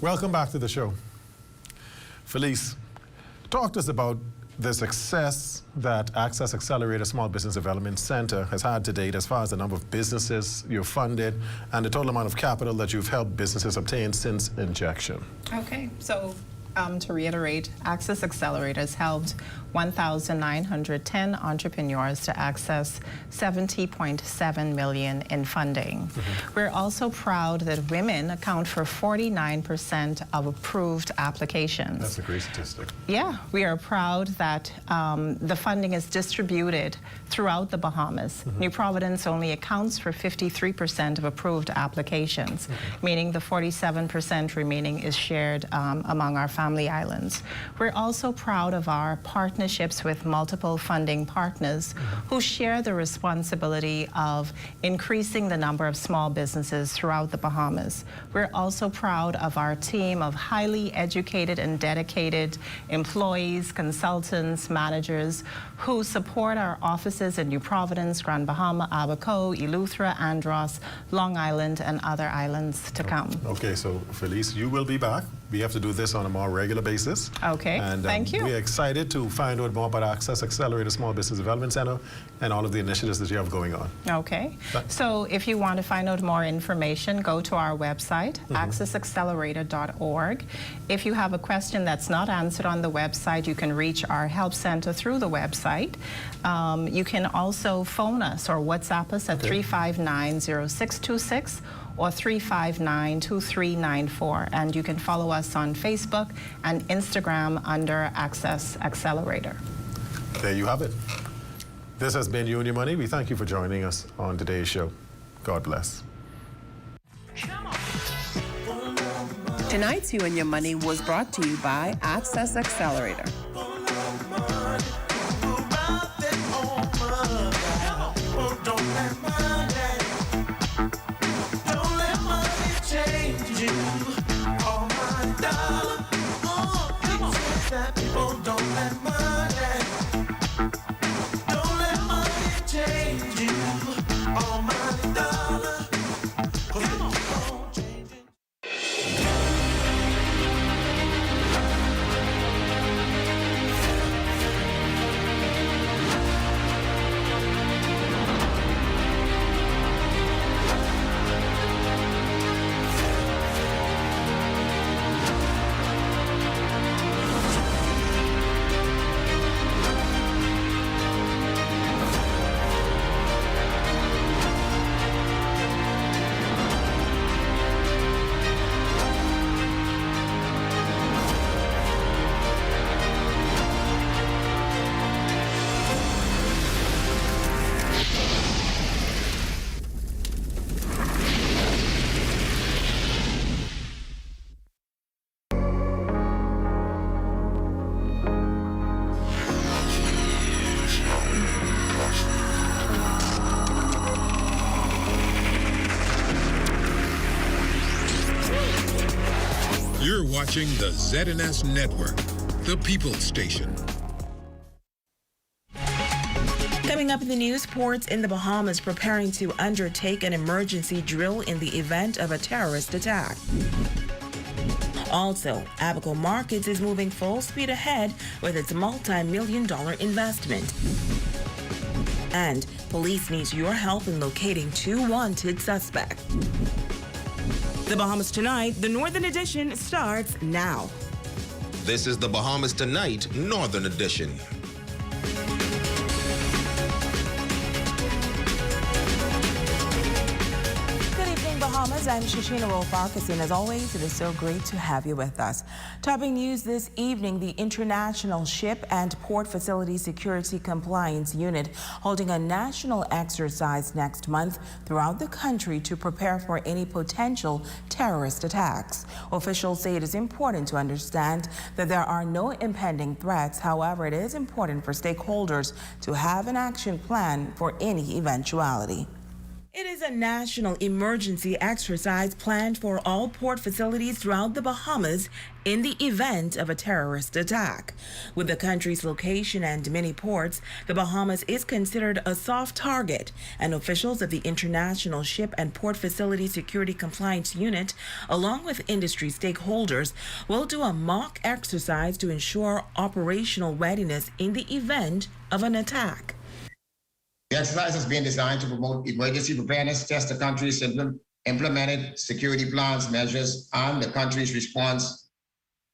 Welcome back to the show. Felice, talk to us about the success that Access Accelerator Small Business Development Center has had to date as far as the number of businesses you've funded and the total amount of capital that you've helped businesses obtain since injection. Okay, so to reiterate, Access Accelerator has helped 1,910 entrepreneurs to access $70.7 million in funding. We're also proud that women account for 49% of approved applications. That's a great statistic. Yeah, we are proud that the funding is distributed throughout the Bahamas. New Providence only accounts for 53% of approved applications, meaning the 47% remaining is shared among our family islands. We're also proud of our partnerships with multiple funding partners who share the responsibility of increasing the number of small businesses throughout the Bahamas. We're also proud of our team of highly educated and dedicated employees, consultants, managers who support our offices in New Providence, Grand Bahama, Abaco, Eleuthera, Andros, Long Island, and other islands to come. Okay, so Felice, you will be back. We have to do this on a more regular basis. Okay, and thank you. We're excited to find out more about Access Accelerator Small Business Development Center and all of the initiatives that you have going on. Okay, so if you want to find out more information, go to our website, accessaccelerator.org. If you have a question that's not answered on the website, you can reach our help center through the website. You can also phone us or WhatsApp us at 359-0626 or 359-2394, and you can follow us on Facebook and Instagram under Access Accelerator. There you have it. This has been You and Your Money. We thank you for joining us on today's show. God bless. Tonight's You and Your Money was brought to you by Access Accelerator. You're watching the ZNS Network, the People's Station. Coming up in the news, ports in the Bahamas preparing to undertake an emergency drill in the event of a terrorist attack. Also, Abaco Markets is moving full speed ahead with its multi-million-dollar investment. And police needs your help in locating 2 wanted suspects. The Bahamas Tonight, the Northern Edition, starts now. This is the Bahamas Tonight, Northern Edition. Bahamas, I'm Shashina Rolf-Farkas, and as always, it is so great to have you with us. Topping news this evening, the International Ship and Port Facility Security Compliance Unit holding a national exercise next month throughout the country to prepare for any potential terrorist attacks. Officials say it is important to understand that there are no impending threats. However, it is important for stakeholders to have an action plan for any eventuality. It is a national emergency exercise planned for all port facilities throughout the Bahamas in the event of a terrorist attack. With the country's location and many ports, the Bahamas is considered a soft target, and officials of the International Ship and Port Facility Security Compliance Unit, along with industry stakeholders, will do a mock exercise to ensure operational readiness in the event of an attack. The exercise has been designed to promote emergency preparedness, test the country's implemented security plans, measures, and the country's response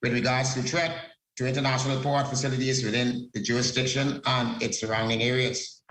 with regards to threat to international port facilities within the jurisdiction and its surrounding areas.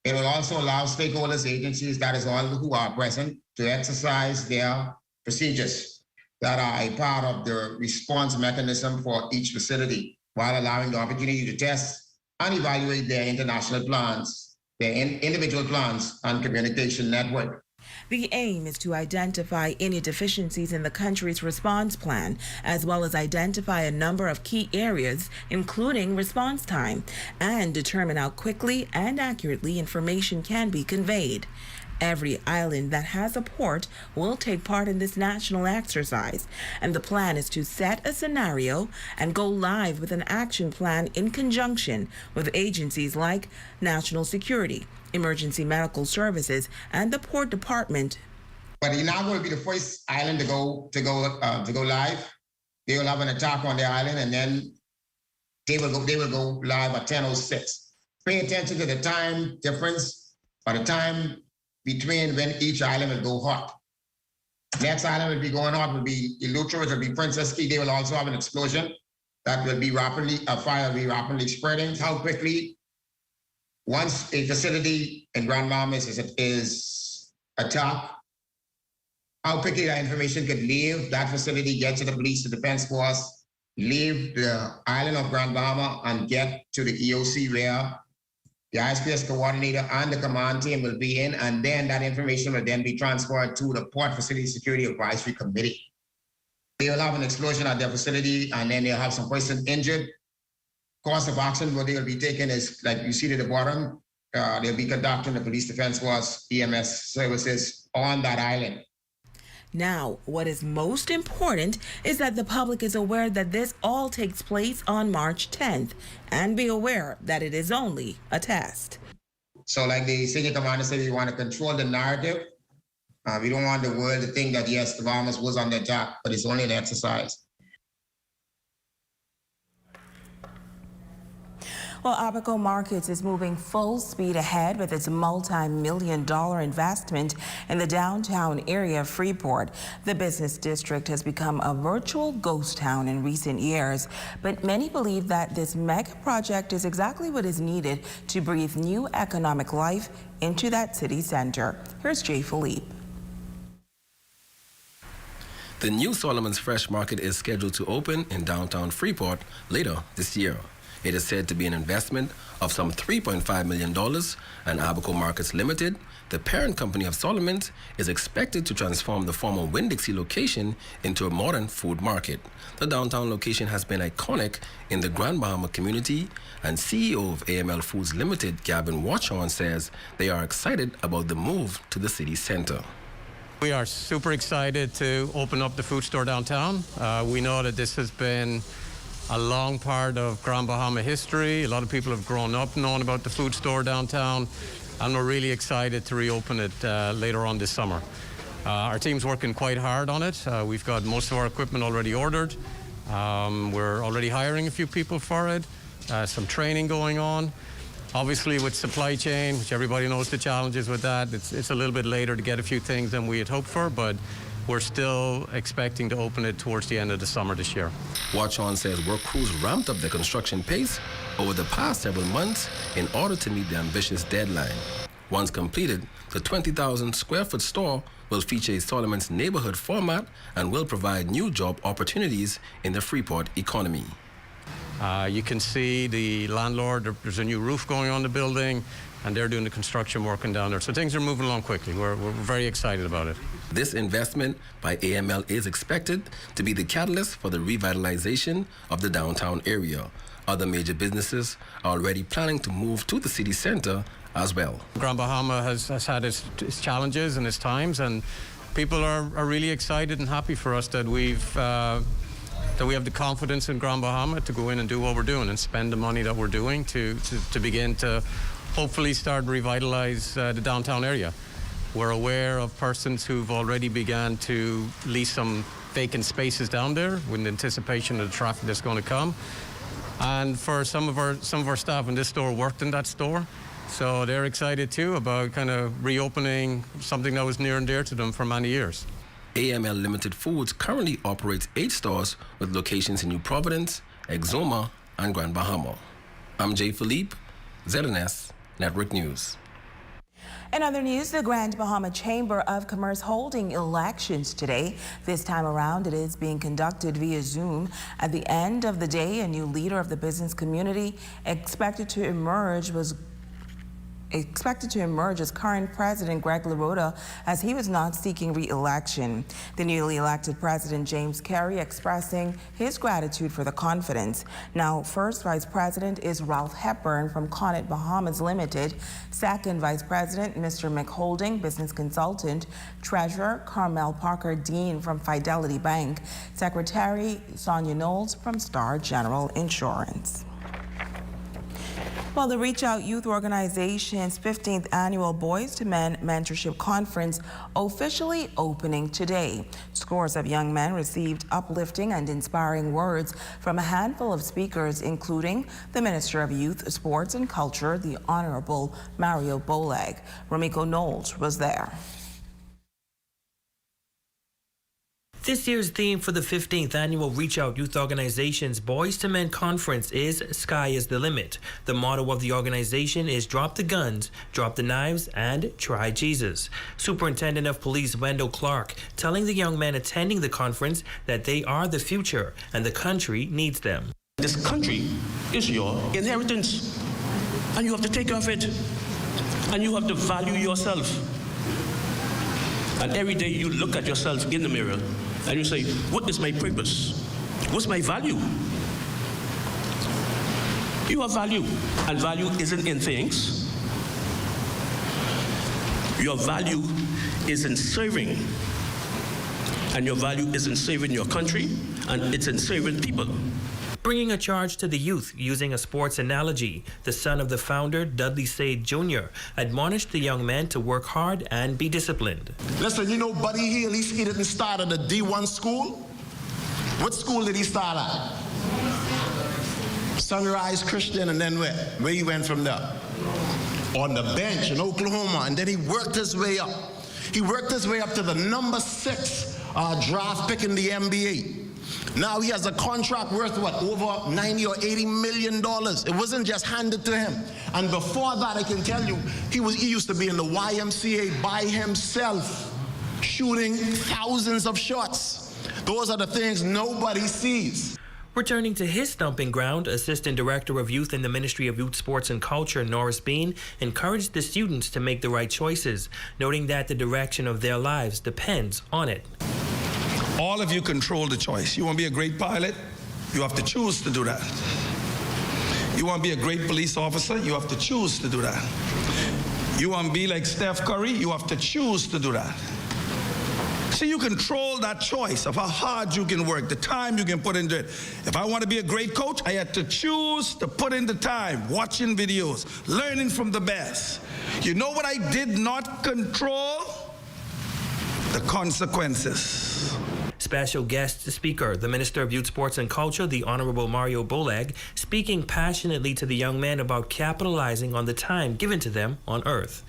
It will also allow stakeholders, agencies, that is all who are present, to exercise their procedures that are a part of the response mechanism for each facility, while allowing the opportunity to test and evaluate their international plans, their individual plans and communication network. The aim is to identify any deficiencies in the country's response plan, as well as identify a number of key areas, including response time, and determine how quickly and accurately information can be conveyed. Every island that has a port will take part in this national exercise, and the plan is to set a scenario and go live with an action plan in conjunction with agencies like National Security, Emergency Medical Services, and the Port Department. But Inago will be the first island to go live. They will have an attack on their island, and then they will go live at 10:06. Pay attention to the time difference, or the time between when each island will go hot. Next island will be going hot will be Eleuthera, it will be Princess Key. They will also have an explosion that will be a fire will be rapidly spreading. How quickly, once a facility in Grand Bahamas is attacked, how quickly that information could leave that facility, get to the police, the defense force, leave the island of Grand Bahama and get to the EOC where the ISPS coordinator and the command team will be in, and then that information will then be transferred to the Port Facility Security Advisory Committee. They will have an explosion at their facility, and then they'll have some person injured. Course of action, what they will be taking is, like you see at the bottom, they'll be conducting the police defense force, EMS services on that island. Now, what is most important is that the public is aware that this all takes place on March 10th, and be aware that it is only a test. So like the senior commander said, we want to control the narrative. We don't want the world to think that, yes, the Bahamas was under attack, but it's only an exercise. Well, Abaco Markets is moving full speed ahead with its multi-million-dollar investment in the downtown area of Freeport. The business district has become a virtual ghost town in recent years, but many believe that this mega project is exactly what is needed to breathe new economic life into that city center. Here's Jay Philippe. The new Solomon's Fresh Market is scheduled to open in downtown Freeport later this year. It is said to be an investment of some $3.5 million, and Abaco Markets Limited, the parent company of Solomon's, is expected to transform the former Winn-Dixie location into a modern food market. The downtown location has been iconic in the Grand Bahama community, and CEO of AML Foods Limited, Gavin Watchorn, says they are excited about the move to the city center. We are super excited to open up the food store downtown. We know that this has been a long part of Grand Bahama history. A lot of people have grown up knowing about the food store downtown, and we're really excited to reopen it later on this summer. Our team's working quite hard on it. We've got most of our equipment already ordered. We're already hiring a few people for it, some training going on. Obviously with supply chain, which everybody knows the challenges with that, it's a little bit later to get a few things than we had hoped for, but we're still expecting to open it towards the end of the summer this year. Watchorn says work crews ramped up their construction pace over the past several months in order to meet the ambitious deadline. Once completed, the 20,000 square foot store will feature a Solomon's neighborhood format and will provide new job opportunities in the Freeport economy. You can see the landlord, there's a new roof going on the building, and they're doing the construction working down there. So things are moving along quickly. We're very excited about it. This investment by AML is expected to be the catalyst for the revitalization of the downtown area. Other major businesses are already planning to move to the city center as well. Grand Bahama has had its challenges and its times, and people are really excited and happy for us that we have the confidence in Grand Bahama to go in and do what we're doing and spend the money that we're doing to begin to hopefully start to revitalize the downtown area. We're aware of persons who've already began to lease some vacant spaces down there with anticipation of the traffic that's going to come. And for some of our staff in this store worked in that store, so they're excited too about kind of reopening something that was near and dear to them for many years. AML Limited Foods currently operates 8 stores with locations in New Providence, Exuma, and Grand Bahama. I'm Jay Philippe, ZNS Network News. In other news, the Grand Bahama Chamber of Commerce holding elections today. This time around, it is being conducted via Zoom. At the end of the day, a new leader of the business community expected to emerge as current President Greg LaRota, as he was not seeking re-election. The newly elected President James Carey expressing his gratitude for the confidence. Now, first Vice President is Ralph Hepburn from Connaught Bahamas Limited. Second Vice President, Mr. McHolding, business consultant. Treasurer, Carmel Parker Dean from Fidelity Bank. Secretary, Sonia Knowles from Star General Insurance. Well, the Reach Out Youth Organization's 15th annual Boys to Men Mentorship Conference officially opening today. Scores of young men received uplifting and inspiring words from a handful of speakers, including the Minister of Youth, Sports and Culture, the Honorable Mario Bolag. Romiko Knowles was there. This year's theme for the 15th annual Reach Out Youth Organization's Boys to Men Conference is Sky is the Limit. The motto of the organization is Drop the Guns, Drop the Knives, and Try Jesus. Superintendent of Police Wendell Clark telling the young men attending the conference that they are the future and the country needs them. This country is your inheritance, and you have to take care of it, and you have to value yourself. And every day you look at yourself in the mirror and you say, what is my purpose? What's my value? You have value, and value isn't in things. Your value is in serving, and your value is in serving your country, and it's in serving people. Bringing a charge to the youth using a sports analogy, the son of the founder, Dudley Sade Jr., admonished the young man to work hard and be disciplined. Listen, you know Buddy Hill, he didn't start at a D1 school. What school did he start at? Sunrise Christian, and then where he went from there? On the bench in Oklahoma, and then he worked his way up. He worked his way up to the number 6 draft pick in the NBA. Now he has a contract worth, what, over 90 or 80 million dollars. It wasn't just handed to him. And before that, I can tell you, he used to be in the YMCA by himself, shooting thousands of shots. Those are the things nobody sees. Returning to his stomping ground, Assistant Director of Youth in the Ministry of Youth, Sports and Culture, Norris Bean, encouraged the students to make the right choices, noting that the direction of their lives depends on it. All of you control the choice. You want to be a great pilot? You have to choose to do that. You want to be a great police officer? You have to choose to do that. You want to be like Steph Curry? You have to choose to do that. So you control that choice of how hard you can work, the time you can put into it. If I want to be a great coach, I had to choose to put in the time, watching videos, learning from the best. You know what I did not control? The consequences. Special guest speaker, the Minister of Youth, Sports and Culture, the Honorable Mario Bolag, speaking passionately to the young men about capitalizing on the time given to them on Earth.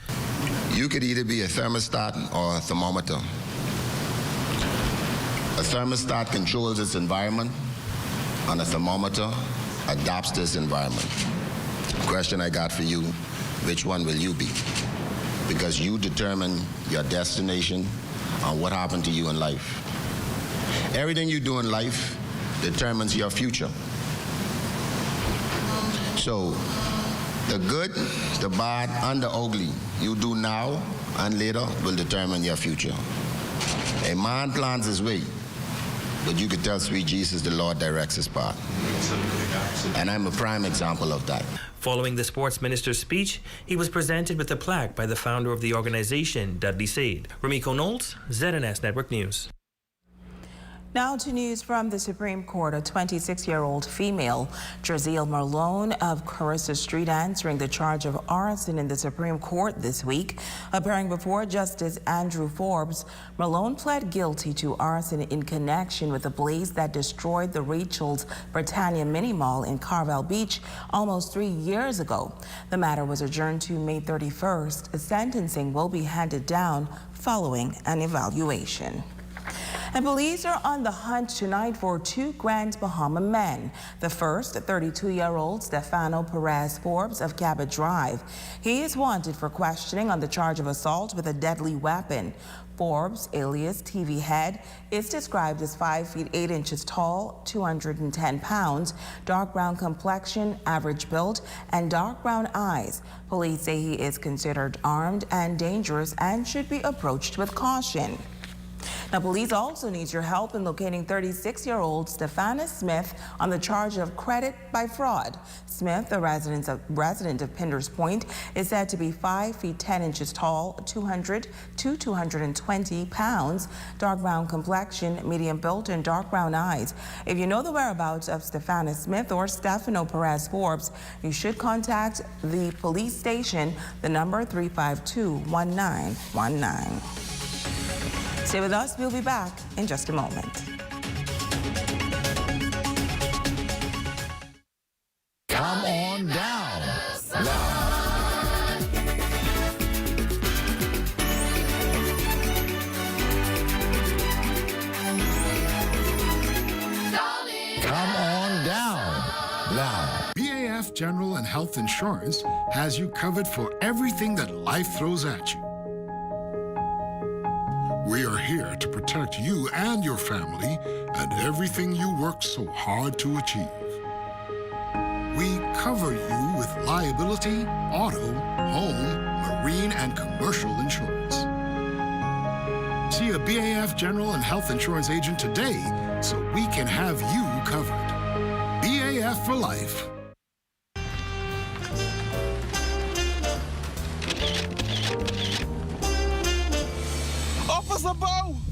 You could either be a thermostat or a thermometer. A thermostat controls its environment, and a thermometer adapts to its environment. Question I got for you, which one will you be? Because you determine your destination and what happened to you in life. Everything you do in life determines your future. So, the good, the bad, and the ugly you do now and later will determine your future. A man plans his way, But you could tell sweet Jesus, the Lord directs his path. And I'm a prime example of that. Following the sports minister's speech, he was presented with a plaque by the founder of the organization, Dudley Sade. Ramiko Knowles, ZNS Network News. Now to news from the Supreme Court. A 26-year-old female, Jerziel Malone of Carissa Street, answering the charge of arson in the Supreme Court this week. Appearing before Justice Andrew Forbes, Malone pled guilty to arson in connection with the blaze that destroyed the Rachel's Britannia Mini Mall in Carvel Beach almost 3 years ago. The matter was adjourned to May 31st. Sentencing will be handed down following an evaluation. And police are on the hunt tonight for two Grand Bahama men. The first, 32-year-old Stefano Perez Forbes of Cabot Drive. He is wanted for questioning on the charge of assault with a deadly weapon. Forbes, alias TV Head, is described as 5 feet 8 inches tall, 210 pounds, dark brown complexion, average build, and dark brown eyes. Police say he is considered armed and dangerous and should be approached with caution. Now, police also need your help in locating 36-year-old Stephanus Smith on the charge of credit by fraud. Smith, a resident of Pinders Point, is said to be 5 feet 10 inches tall, 200 to 220 pounds, dark brown complexion, medium build, and dark brown eyes. If you know the whereabouts of Stephanus Smith or Stefano Perez Forbes, you should contact the police station, the number 352-1919. Stay with us. We'll be back in just a moment. Come on down. Come on down. Now. BAF General and Health Insurance has you covered for everything that life throws at you. We are here to protect you and your family and everything you work so hard to achieve. We cover you with liability, auto, home, marine, and commercial insurance. See a BAF General and Health Insurance agent today so we can have you covered. BAF for life.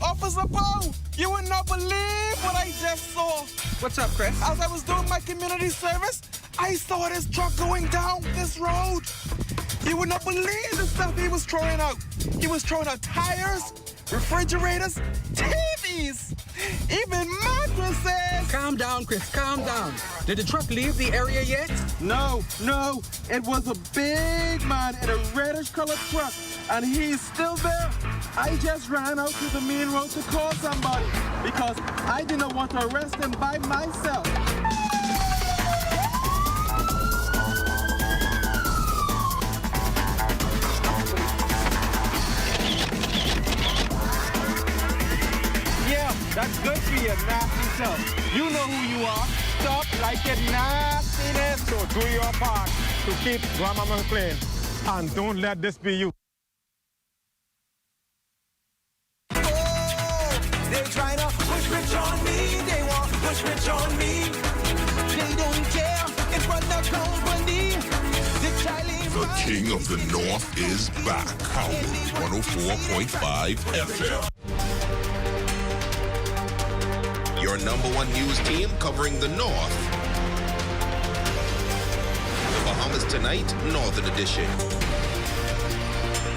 Officer Bo, you would not believe what I just saw. What's up, Chris? As I was doing my community service, I saw this truck going down this road. You would not believe the stuff he was throwing out. He was throwing out tires, refrigerators, TVs, even mattresses. Calm down, Chris, calm down. Did the truck leave the area yet? No. It was a big man in a reddish colored truck, and he's still there. I just ran out to the main road to call somebody because I did not want to arrest him by myself. Yeah, that's good for your nasty self. You know who you are. Stop like your nastiness. So do your part to keep Grandmama clean. And don't let this be you. They try to push rich on me, they want to push rich on me. They don't care, it's what the company. The King of the North is back. Howard's 104.5 FM. Your #1 news team covering the North. The Bahamas Tonight, Northern Edition.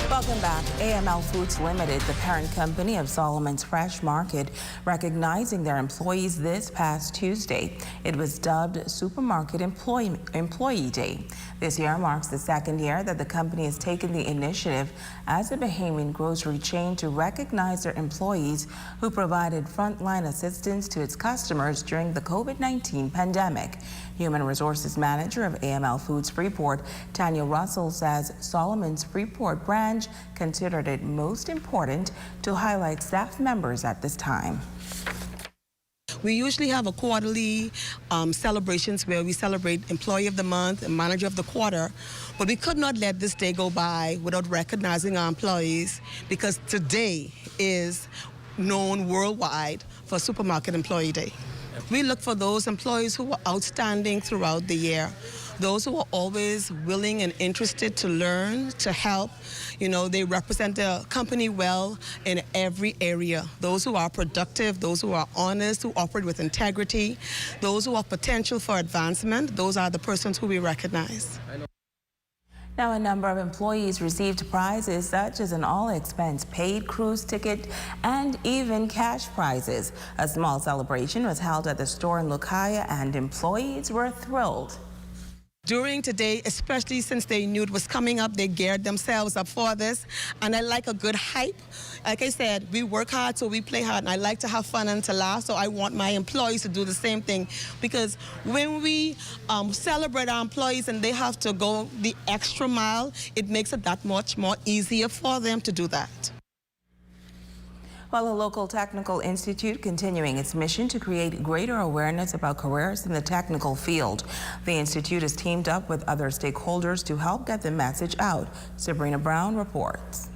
Welcome back. AML Foods Limited, the parent company of Solomon's Fresh Market, recognizing their employees this past Tuesday. It was dubbed Supermarket Employee Day. This year marks the second year that the company has taken the initiative as a Bahamian grocery chain to recognize their employees who provided frontline assistance to its customers during the COVID-19 pandemic. Human Resources Manager of AML Foods Freeport, Tanya Russell, says Solomon's Freeport branch considered it most important to highlight staff members at this time. We usually have a quarterly celebrations where we celebrate Employee of the Month and Manager of the Quarter, but we could not let this day go by without recognizing our employees because today is known worldwide for Supermarket Employee Day. We look for those employees who were outstanding throughout the year, those who are always willing and interested to learn, to help. You know, they represent the company well in every area. Those who are productive, those who are honest, who operate with integrity, those who have potential for advancement, those are the persons who we recognize. Now, a number of employees received prizes such as an all-expense-paid cruise ticket and even cash prizes. A small celebration was held at the store in Lucaya, and employees were thrilled. During today, especially since they knew it was coming up, they geared themselves up for this. And I like a good hype. Like I said, we work hard, so we play hard. And I like to have fun and to laugh, so I want my employees to do the same thing. Because when we celebrate our employees and they have to go the extra mile, it makes it that much more easier for them to do that. While a local technical institute continuing its mission to create greater awareness about careers in the technical field. The institute has teamed up with other stakeholders to help get the message out. Sabrina Brown reports.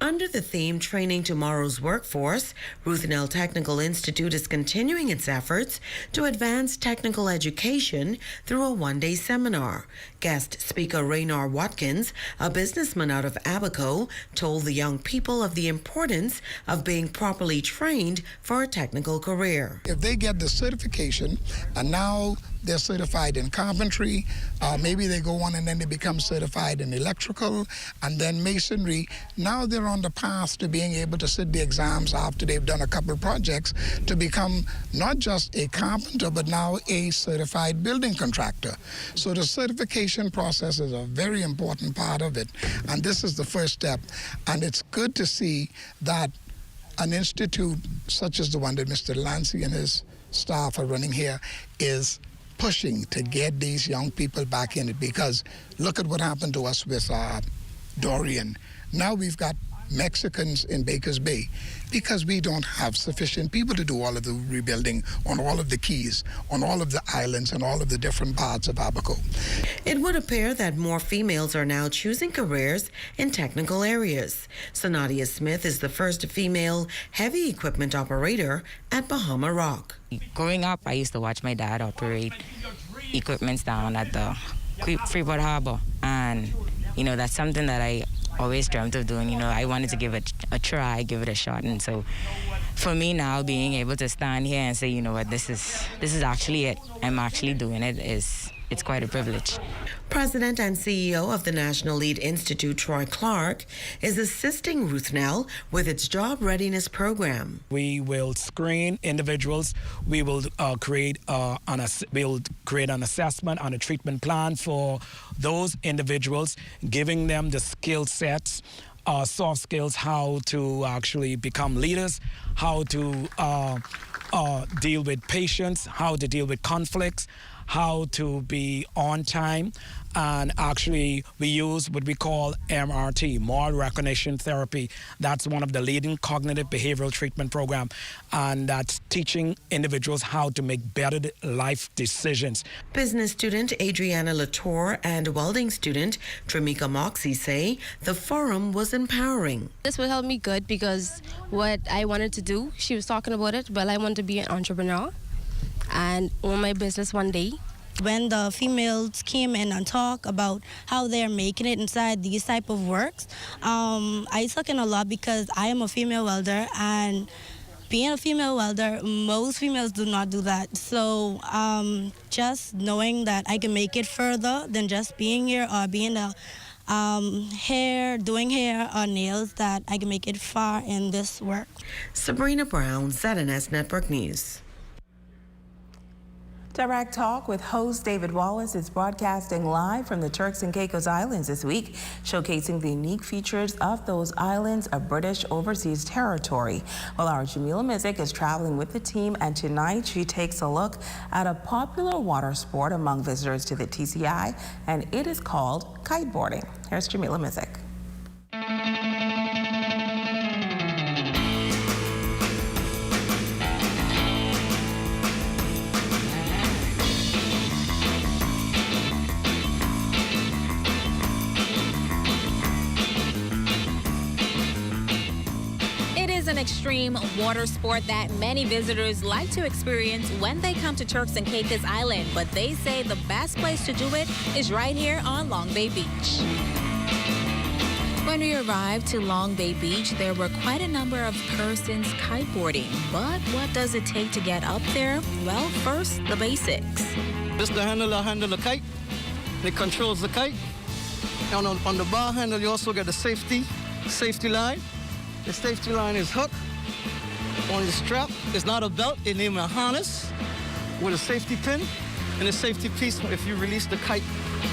Under the theme Training Tomorrow's Workforce, Ruthnell Technical Institute is continuing its efforts to advance technical education through a one-day seminar. Guest speaker Raynor Watkins, a businessman out of Abaco, told the young people of the importance of being properly trained for a technical career. If they get the certification and now they're certified in carpentry, maybe they go on and then they become certified in electrical and then masonry. Now they're on the path to being able to sit the exams after they've done a couple of projects to become not just a carpenter, but now a certified building contractor. So the certification process is a very important part of it, and this is the first step. And it's good to see that an institute such as the one that Mr. Lancy and his staff are running here is pushing to get these young people back in it, because look at what happened to us with Dorian. Now we've got Mexicans in Baker's Bay because we don't have sufficient people to do all of the rebuilding on all of the keys, on all of the islands and all of the different parts of Abaco. It would appear that more females are now choosing careers in technical areas. Sonadia Smith is the first female heavy equipment operator at Bahama Rock. Growing up, I used to watch my dad operate equipments down at the Freeport Harbor, and you know, that's something that I always dreamt of doing. You know, I wanted to give it a try, give it a shot. And so for me now, being able to stand here and say, you know what, this is actually it, I'm actually doing it, it's quite a privilege. President and CEO of the National Lead Institute, Troy Clark, is assisting Ruthnell with its job readiness program. We will screen individuals. We will create an assessment and a treatment plan for those individuals, giving them the skill sets, soft skills, how to actually become leaders, how to deal with patients, how to deal with conflicts, how to be on time, and actually we use what we call MRT, moral recognition therapy. That's one of the leading cognitive behavioral treatment program, and that's teaching individuals how to make better life decisions. Business student Adriana Latour and welding student Tramika Moxie say the forum was empowering. This will help me good because what I wanted to do, she was talking about it, well, I want to be an entrepreneur and own my business one day. When the females came in and talk about how they're making it inside these type of works, I took in a lot because I am a female welder, and being a female welder, most females do not do that. So just knowing that I can make it further than just being here or being a doing hair or nails, that I can make it far in this work. Sabrina Brown, ZNS Network News. Direct Talk with host David Wallace is broadcasting live from the Turks and Caicos Islands this week, showcasing the unique features of those islands, a British overseas territory. Well, our Jamila Mizik is traveling with the team, and tonight she takes a look at a popular water sport among visitors to the TCI, and it is called kiteboarding. Here's Jamila Mizik. extreme water sport that many visitors like to experience when they come to Turks and Caicos Island, but they say the best place to do it is right here on Long Bay Beach. When we arrived to Long Bay Beach, there were quite a number of persons kiteboarding. But what does it take to get up there? Well, first, the basics. This is the handle that handles the kite. It controls the kite. And on the bar handle, you also get the safety line. The safety line is hooked on the strap. It's not a belt, it's even a harness with a safety pin and a safety piece if you release the kite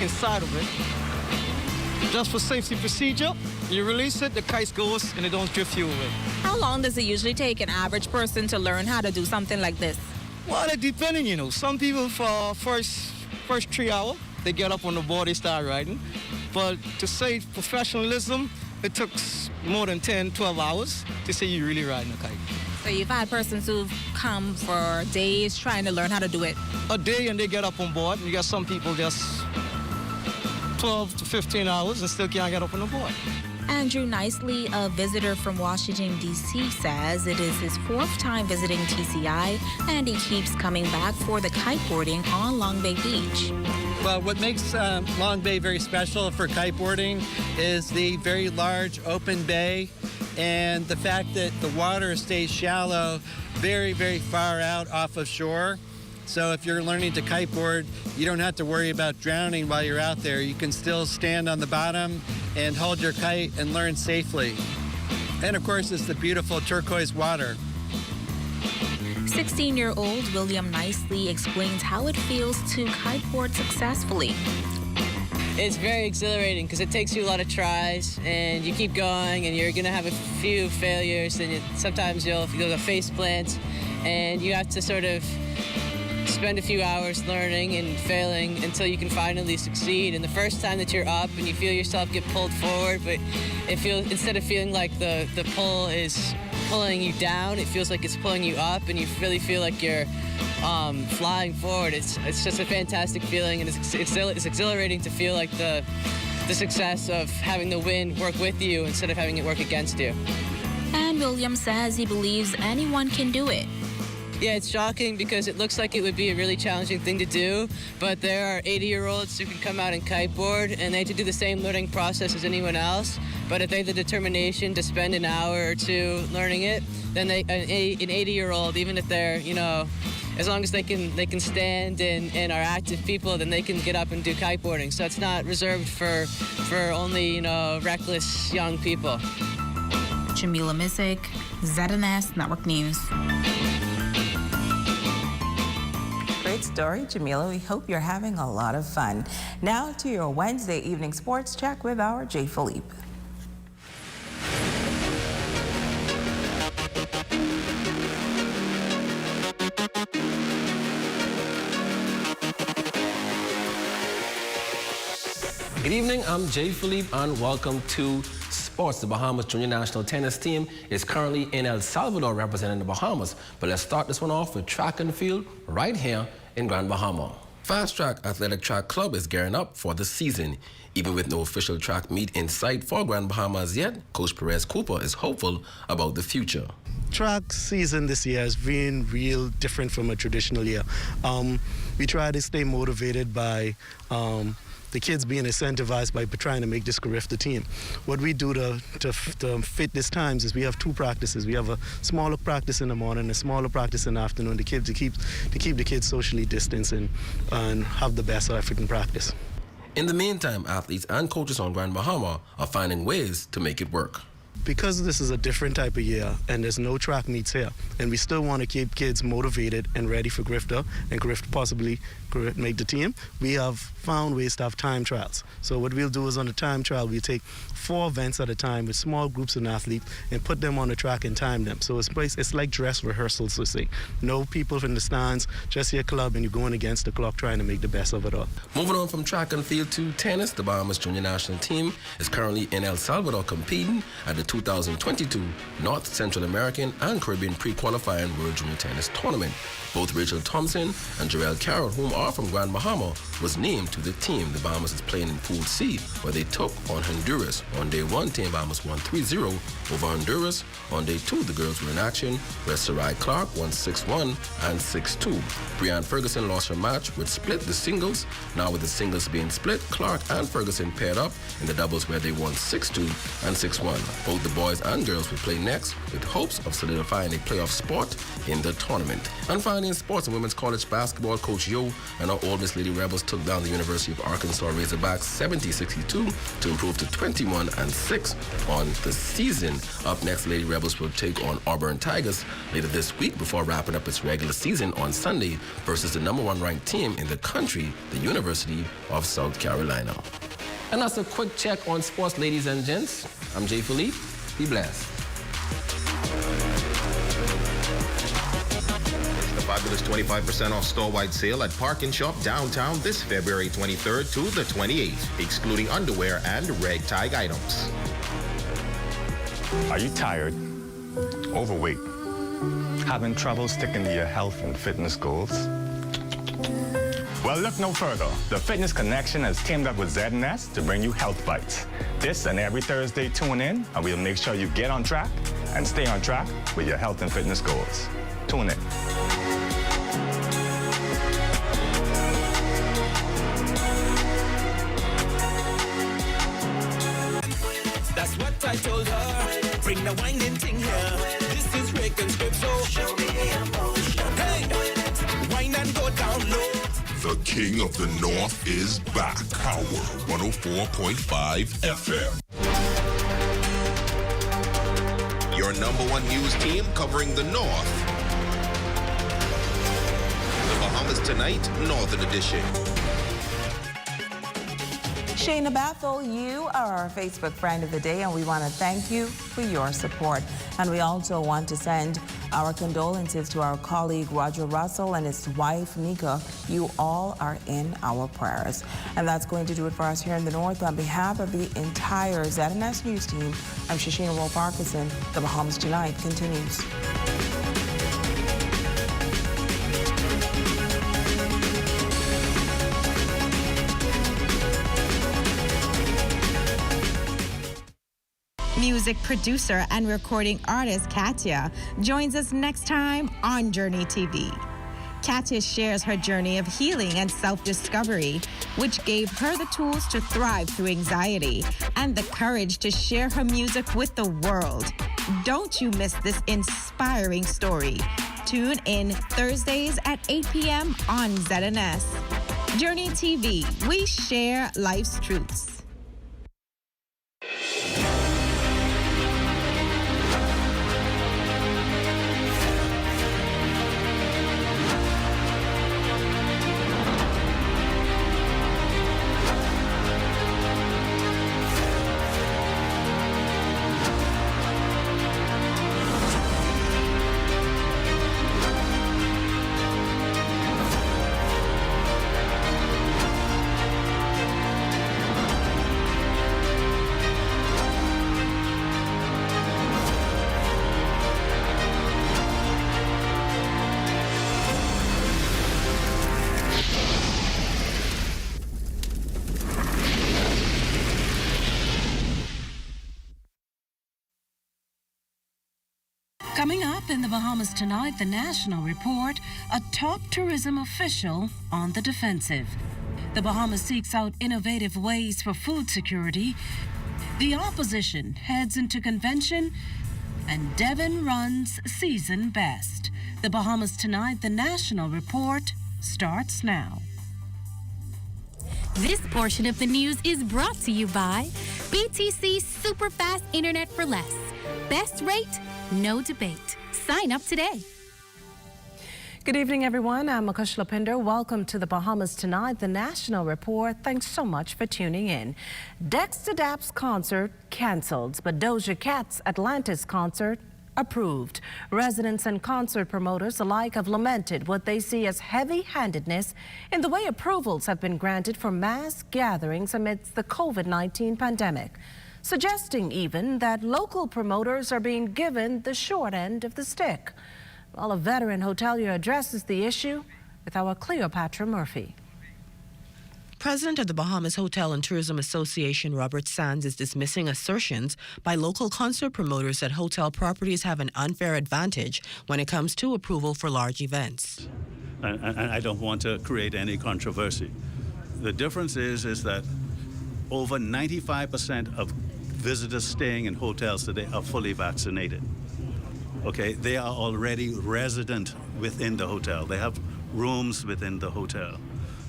inside of it. Just for safety procedure, you release it, the kite goes, and it don't drift you away. How long does it usually take an average person to learn how to do something like this? Well, it depends, you know. Some people for first 3 hours, they get up on the board, they start riding. But to say professionalism, it took more than 10, 12 hours to say you're really riding a kite. So you've had persons who've come for days trying to learn how to do it? A day and they get up on board. You got some people just 12 to 15 hours and still can't get up on the board. Andrew Nicely, a visitor from Washington, D.C., says it is his 4th time visiting TCI, and he keeps coming back for the kiteboarding on Long Bay Beach. Well, what makes Long Bay very special for kiteboarding is the very large open bay and the fact that the water stays shallow very, very far out off of shore. So if you're learning to kiteboard, you don't have to worry about drowning while you're out there. You can still stand on the bottom and hold your kite and learn safely. And of course, it's the beautiful turquoise water. 16-year-old William Nicely explains how it feels to kiteboard successfully. It's very exhilarating because it takes you a lot of tries and you keep going and you're going to have a few failures and sometimes you'll go face plant and you have to sort of spend a few hours learning and failing until you can finally succeed. And the first time that you're up and you feel yourself get pulled forward, but it feels, instead of feeling like the pull is pulling you down, it feels like it's pulling you up and you really feel like you're flying forward. It's just a fantastic feeling, and it's exhilarating to feel like the success of having the wind work with you instead of having it work against you. And William says he believes anyone can do it. Yeah, it's shocking because it looks like it would be a really challenging thing to do, but there are 80-year-olds who can come out and kiteboard, and they have to do the same learning process as anyone else. But if they have the determination to spend an hour or two learning it, then an 80-year-old, even if they're, you know, as long as they can stand and are active people, then they can get up and do kiteboarding. So it's not reserved for only, you know, reckless young people. Jamila Missick, ZNS Network News. Great story, Jamila. We hope you're having a lot of fun. Now to your Wednesday evening sports check with our Jay Philippe. Good evening, I'm Jay Philippe and welcome to Sports. The Bahamas Junior National Tennis Team is currently in El Salvador representing the Bahamas. But let's start this one off with track and field right here in Grand Bahama. Fast Track Athletic Track Club is gearing up for the season. Even with no official track meet in sight for Grand Bahama as yet, Coach Perez Cooper is hopeful about the future. Track season this year has been real different from a traditional year. We try to stay motivated by the kids being incentivized by trying to make this Carifta team. What we do to fit these times is we have 2 practices. We have a smaller practice in the morning, a smaller practice in the afternoon to keep the kids socially distanced and have the best effort in practice. In the meantime, athletes and coaches on Grand Bahama are finding ways to make it work. Because this is a different type of year and there's no track meets here, and we still want to keep kids motivated and ready for Carifta and Carifta possibly make the team, we have found ways to have time trials. So what we'll do is on the time trial, we take 4 events at a time with small groups of athletes and put them on the track and time them. So it's like dress rehearsals, so say. No people from the stands, just your club, and you're going against the clock trying to make the best of it all. Moving on from track and field to tennis, the Bahamas Junior National Team is currently in El Salvador competing at the the 2022 North Central American and Caribbean Pre-Qualifying World Junior Tennis Tournament. Both Rachel Thompson and Jarrell Carroll, whom are from Grand Bahama, was named to the team. The Bahamas is playing in Pool C, where they took on Honduras. On day one, Team Bahamas won 3-0 over Honduras. On day two, the girls were in action, where Sarai Clark won 6-1 and 6-2. Breanne Ferguson lost her match, which split the singles. Now with the singles being split, Clark and Ferguson paired up in the doubles, where they won 6-2 and 6-1. Both the boys and girls will play next, with hopes of solidifying a playoff spot in the tournament. And finally, in sports and women's college basketball, Coach Yo and our Ole Miss Lady Rebels took down the University of Arkansas Razorbacks 70-62 to improve to 21-6 on the season. Up next, Lady Rebels will take on Auburn Tigers later this week before wrapping up its regular season on Sunday versus the #1 ranked team in the country, the University of South Carolina. And that's a quick check on sports, ladies and gents. I'm Jay Philippe. Be blessed. Fabulous 25% off store-wide sale at Park and Shop downtown this February 23rd to the 28th, excluding underwear and ragtag items. Are you tired, overweight, having trouble sticking to your health and fitness goals? Well, look no further. The Fitness Connection has teamed up with Z&S to bring you Health Bites. This and every Thursday, tune in, and we'll make sure you get on track and stay on track with your health and fitness goals. Tune in. That's what I told her. Bring the winding thing here. This is Rick and Script, so show me emotion. Hey, wine and go down low. The King of the North is back. Power 104.5 FM. Your #1 news team covering the North. The Bahamas Tonight, Northern Edition. Shayna Bethel, you are our Facebook friend of the day, and we want to thank you for your support. And we also want to send our condolences to our colleague Roger Russell and his wife Nika. You all are in our prayers. And that's going to do it for us here in the North. On behalf of the entire Z&S News team, I'm Shashina Wolf-Parkinson. The Bahamas Tonight continues. Music producer and recording artist Katya joins us next time on Journey TV. Katya shares her journey of healing and self-discovery, which gave her the tools to thrive through anxiety and the courage to share her music with the world. Don't you miss this inspiring story. Tune in Thursdays at 8 p.m. on Z&S. Journey TV, we share life's truths. Coming up in the Bahamas Tonight, the National Report, a top tourism official on the defensive. The Bahamas seeks out innovative ways for food security. The opposition heads into convention, and Devon runs season best. The Bahamas Tonight, the National Report, starts now. This portion of the news is brought to you by BTC Super Fast Internet for Less. Best rate, no debate. Sign up today. Good evening, everyone. I'm Akush Lapinder. Welcome to the Bahamas Tonight, the National Report. Thanks so much for tuning in. Dexter Dapp's concert canceled, but Doja Cat's Atlantis concert approved. Residents and concert promoters alike have lamented what they see as heavy-handedness in the way approvals have been granted for mass gatherings amidst the COVID-19 pandemic. suggesting even that local promoters are being given the short end of the stick. Well, a veteran hotelier addresses the issue with our Cleopatra Murphy. President of the Bahamas Hotel and Tourism Association, Robert Sands, is dismissing assertions by local concert promoters that hotel properties have an unfair advantage when it comes to approval for large events. And I don't want to create any controversy. The difference is that over 95% of visitors staying in hotels today are fully vaccinated. Okay, they are already resident within the hotel. They have rooms within the hotel.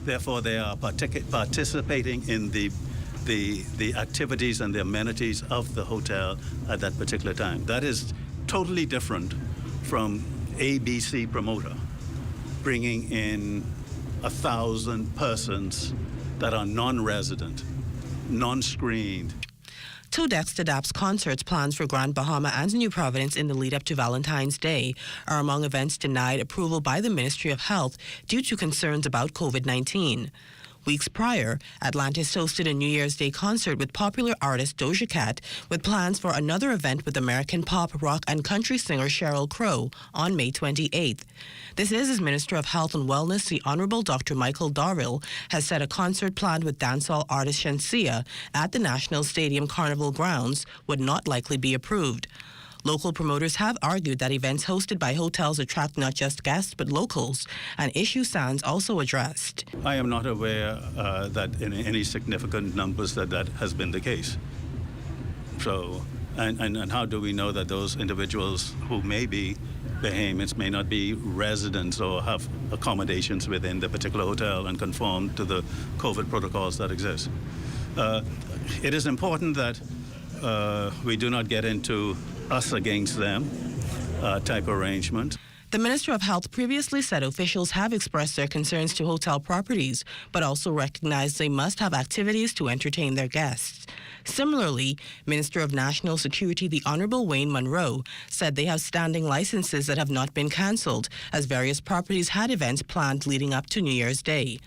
Therefore, they are participating in the activities and the amenities of the hotel at that particular time. That is totally different from ABC promoter bringing in 1,000 persons that are non-resident, non-screened. Two Dexter Daps concerts planned for Grand Bahama and New Providence in the lead up to Valentine's Day are among events denied approval by the Ministry of Health due to concerns about COVID-19. Weeks prior, Atlantis hosted a New Year's Day concert with popular artist Doja Cat, with plans for another event with American pop, rock, and country singer Sheryl Crow on May 28th. This is as Minister of Health and Wellness, the Honorable Dr. Michael Darrell, has said a concert planned with dancehall artist Shensia at the National Stadium Carnival grounds would not likely be approved. Local promoters have argued that events hosted by hotels attract not just guests but locals, an issue Sands also addressed. I am not aware that in any significant numbers that has been the case. So, and how do we know that those individuals who may be Bahamians may not be residents or have accommodations within the particular hotel and conform to the COVID protocols that exist? It is important that we do not get into us against them type arrangement. The Minister of Health previously said officials have expressed their concerns to hotel properties, but also recognized they must have activities to entertain their guests. Similarly, Minister of National Security, the Honorable Wayne Monroe, said they have standing licenses that have not been canceled, as various properties had events planned leading up to New Year's Day.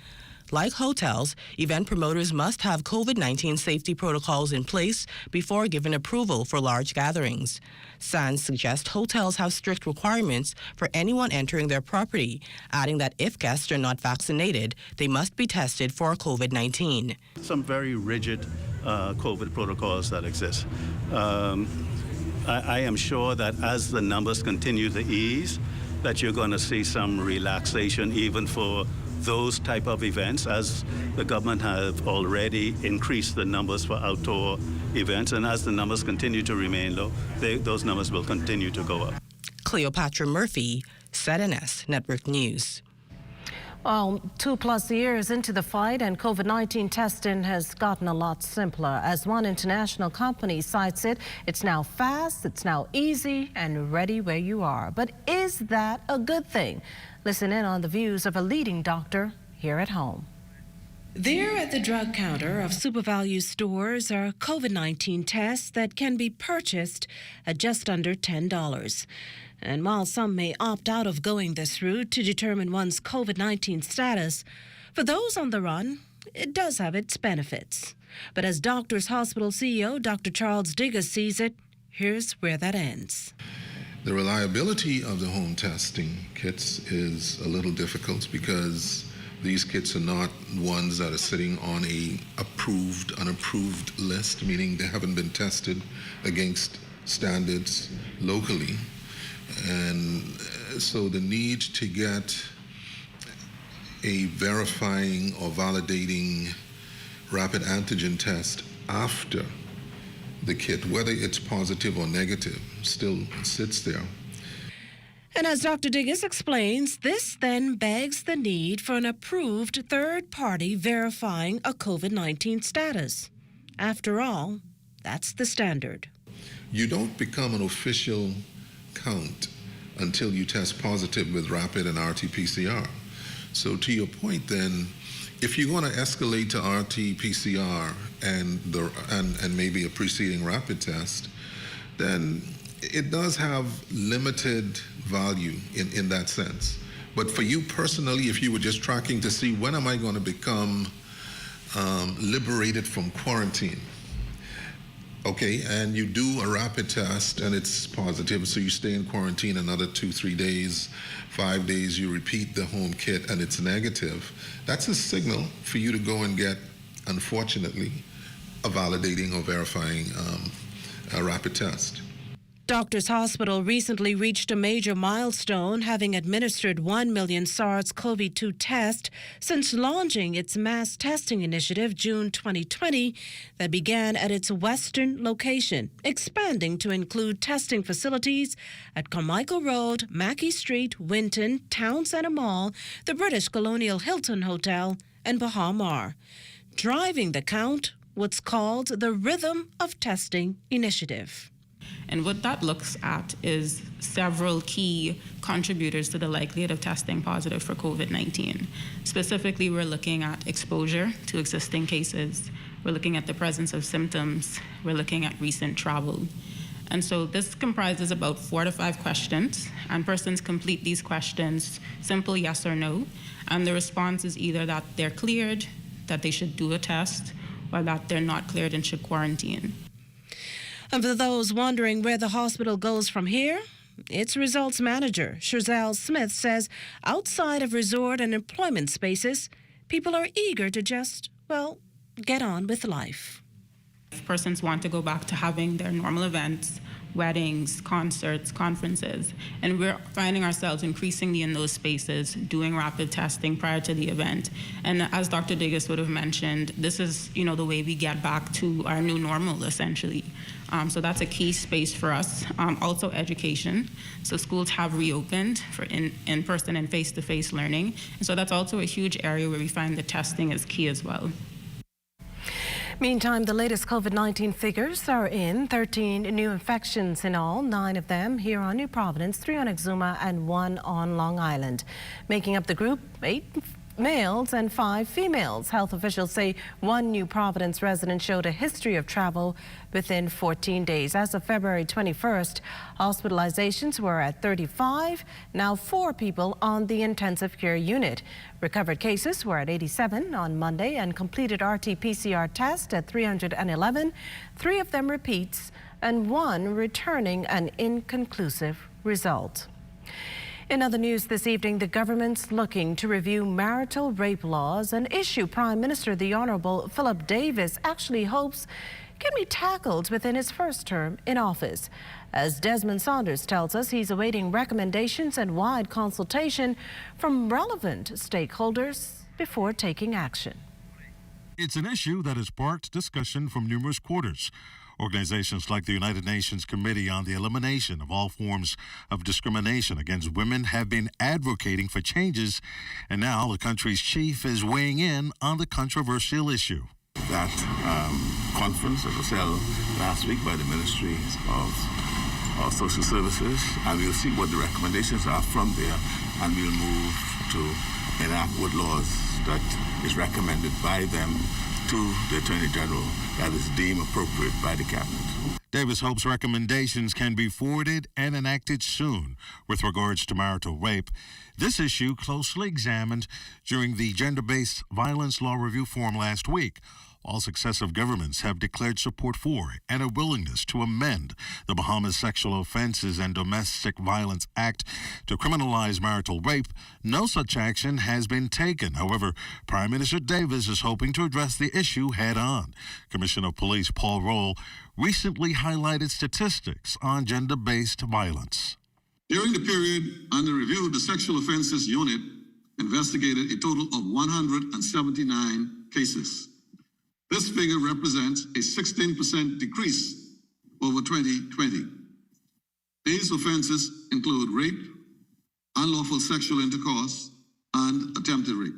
Like hotels, event promoters must have COVID-19 safety protocols in place before giving approval for large gatherings. Sands suggests hotels have strict requirements for anyone entering their property, adding that if guests are not vaccinated, they must be tested for COVID-19. Some very rigid COVID protocols that exist. I am sure that as the numbers continue to ease, that you're going to see some relaxation even for those type of events, as the government have already increased the numbers for outdoor events, and as the numbers continue to remain low, those numbers will continue to go up. Cleopatra Murphy, ZNS Network News. Well, 2+ years into the fight, and COVID-19 testing has gotten a lot simpler. As one international company cites it, it's now fast, it's now easy, and ready where you are. But is that a good thing? Listen in on the views of a leading doctor here at home. There at the drug counter of SuperValue stores are COVID-19 tests that can be purchased at just under $10. And while some may opt out of going this route to determine one's COVID-19 status, for those on the run, it does have its benefits. But as Doctors Hospital CEO Dr. Charles Diggers sees it, here's where that ends. The reliability of the home testing kits is a little difficult because these kits are not ones that are sitting on a unapproved list, meaning they haven't been tested against standards locally. And so the need to get a verifying or validating rapid antigen test after the kit, whether it's positive or negative, still sits there. And as Dr. Diggers explains, this then begs the need for an approved third party verifying a COVID-19 status. After all, that's the standard. You don't become an official count until you test positive with rapid and RT-PCR. So to your point then, if you're going to escalate to RT-PCR and maybe a preceding rapid test, then it does have limited value in that sense. But for you personally, if you were just tracking to see when am I going to become liberated from quarantine, Okay, and you do a rapid test and it's positive, so you stay in quarantine another 2-3 days, 5 days, you repeat the home kit and it's negative. That's a signal for you to go and get, unfortunately, a validating or verifying a rapid test. Doctors Hospital recently reached a major milestone, having administered 1 million SARS-CoV-2 tests since launching its mass testing initiative June 2020 that began at its western location, expanding to include testing facilities at Carmichael Road, Mackey Street, Winton, Town Centre Mall, the British Colonial Hilton Hotel, and Bahamar. Driving the count, what's called the Rhythm of Testing Initiative. And what that looks at is several key contributors to the likelihood of testing positive for COVID-19. Specifically, we're looking at exposure to existing cases. We're looking at the presence of symptoms. We're looking at recent travel. And so this comprises about 4 to 5 questions, and persons complete these questions, simple yes or no, and the response is either that they're cleared, that they should do a test, or that they're not cleared and should quarantine. And for those wondering where the hospital goes from here, its results manager, Shazelle Smith, says outside of resort and employment spaces, people are eager to just, well, get on with life. If persons want to go back to having their normal events, weddings, concerts, conferences, and we're finding ourselves increasingly in those spaces doing rapid testing prior to the event. And as Dr. Diggis would have mentioned, this is, the way we get back to our new normal, essentially. So that's a key space for us. Also education. So schools have reopened for in-person and face-to-face learning. And so that's also a huge area where we find the testing is key as well. Meantime, the latest COVID-19 figures are in. 13 new infections in all, 9 of them here on New Providence, 3 on Exuma and 1 on Long Island. Making up the group, 8 males and 5 females. Health officials say 1 New Providence resident showed a history of travel within 14 days. As of February 21st, hospitalizations were at 35, now 4 people on the intensive care unit. Recovered cases were at 87 on Monday and completed RT-PCR test at 311, 3 of them repeats and 1 returning an inconclusive result. In other news this evening, the government's looking to review marital rape laws, an issue Prime Minister the Honourable Philip Davis actually hopes can be tackled within his first term in office. As Desmond Saunders tells us, he's awaiting recommendations and wide consultation from relevant stakeholders before taking action. It's an issue that has sparked discussion from numerous quarters. Organizations like the United Nations Committee on the Elimination of All Forms of Discrimination Against Women have been advocating for changes, and now the country's chief is weighing in on the controversial issue. That conference that was held last week by the Ministry of Social Services, and we'll see what the recommendations are from there, and we'll move to enact what laws that is recommended by them to the Attorney General that is deemed appropriate by the Cabinet. Davis hopes recommendations can be forwarded and enacted soon with regards to marital rape. This issue closely examined during the Gender-Based Violence Law Review Forum last week. All successive governments have declared support for and a willingness to amend the Bahamas Sexual Offenses and Domestic Violence Act to criminalize marital rape. No such action has been taken. However, Prime Minister Davis is hoping to address the issue head-on. Commissioner of Police Paul Roll recently highlighted statistics on gender-based violence. During the period under review, the Sexual Offenses Unit investigated a total of 179 cases. This figure represents a 16% decrease over 2020. These offenses include rape, unlawful sexual intercourse, and attempted rape.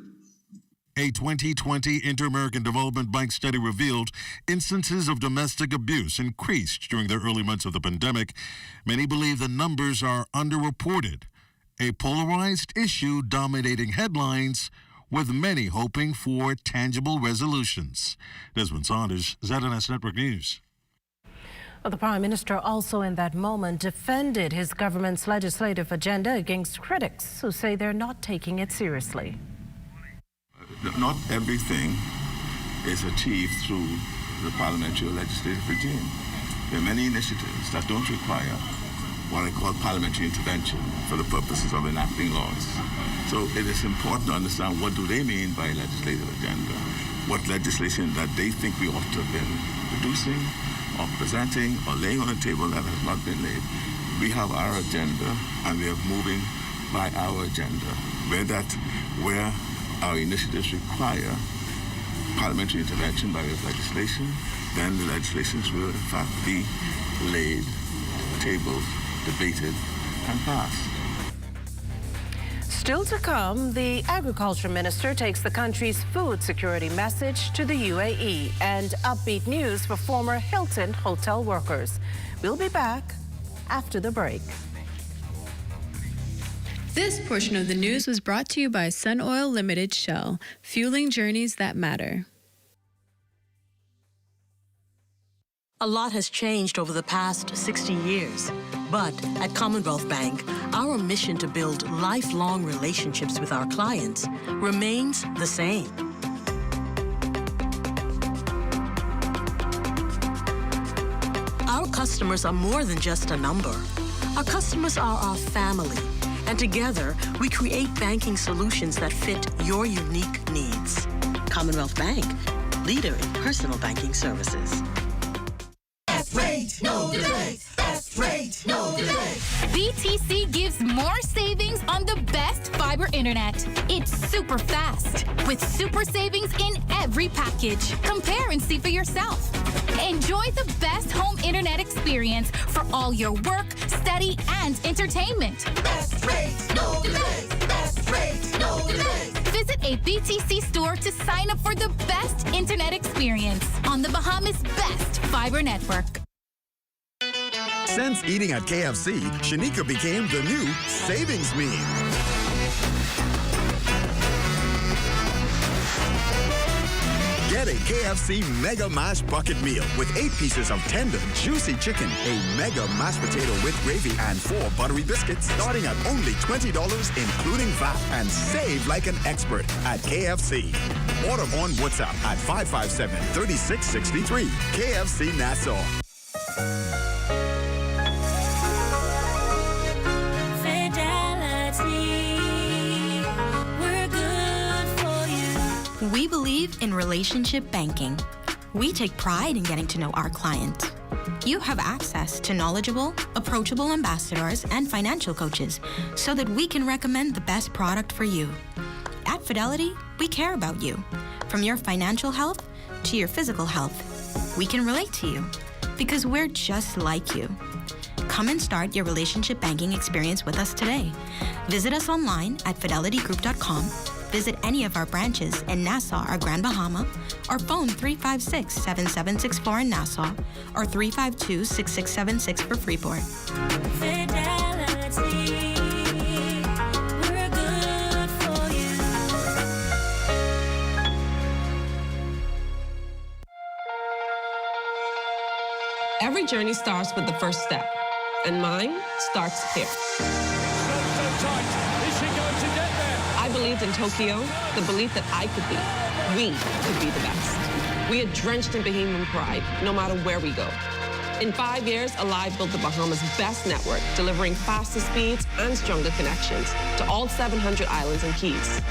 A 2020 Inter-American Development Bank study revealed instances of domestic abuse increased during the early months of the pandemic. Many believe the numbers are underreported, a polarized issue dominating headlines, with many hoping for tangible resolutions. Desmond Saunders, ZNS Network News. Well, the Prime Minister also in that moment defended his government's legislative agenda against critics who say they're not taking it seriously. Not everything is achieved through the parliamentary or legislative regime. there are many initiatives that don't require what I call parliamentary intervention for the purposes of enacting laws. So it is important to understand what do they mean by legislative agenda, what legislation that they think we ought to have been producing or presenting or laying on the table that has not been laid. We have our agenda and we are moving by our agenda. Where our initiatives require parliamentary intervention by way of legislation, then the legislations will in fact be laid, tabled, debated, and passed. Still to come, the Agriculture Minister takes the country's food security message to the UAE, and upbeat news for former Hilton hotel workers. We'll be back after the break. This portion of the news was brought to you by Sun Oil Limited Shell, fueling journeys that matter. A lot has changed over the past 60 years, but at Commonwealth Bank, our mission to build lifelong relationships with our clients remains the same. Our customers are more than just a number. Our customers are our family, and together we create banking solutions that fit your unique needs. Commonwealth Bank, leader in personal banking services. Best rate, no delay. Best rate, no delay. BTC gives more savings on the best fiber internet. It's super fast with super savings in every package. Compare and see for yourself. Enjoy the best home internet experience for all your work, study, and entertainment. Best rate, no delay. Best rate, no delay. Visit a BTC store to sign up for the best internet experience on the Bahamas' best fiber network. Since eating at KFC, Shanika became the new savings meme. Get a KFC Mega Mash Bucket Meal with 8 pieces of tender, juicy chicken, a Mega Mashed Potato with gravy, and 4 buttery biscuits, starting at only $20, including VAT, and save like an expert at KFC. Order on WhatsApp at 557-3663. KFC Nassau. We believe in relationship banking. We take pride in getting to know our clients. You have access to knowledgeable, approachable ambassadors and financial coaches so that we can recommend the best product for you. At Fidelity, we care about you. From your financial health to your physical health, we can relate to you because we're just like you. Come and start your relationship banking experience with us today. Visit us online at fidelitygroup.com. Visit any of our branches in Nassau or Grand Bahama, or phone 356-7764 in Nassau or 352-6676 for Freeport. Fidelity, we're good for you. Every journey starts with the first step, and mine starts here. I believed in Tokyo, the belief that we could be the best. We are drenched in Bahamian pride, no matter where we go. In 5 years, Alive built the Bahamas' best network, delivering faster speeds and stronger connections to all 700 islands and keys.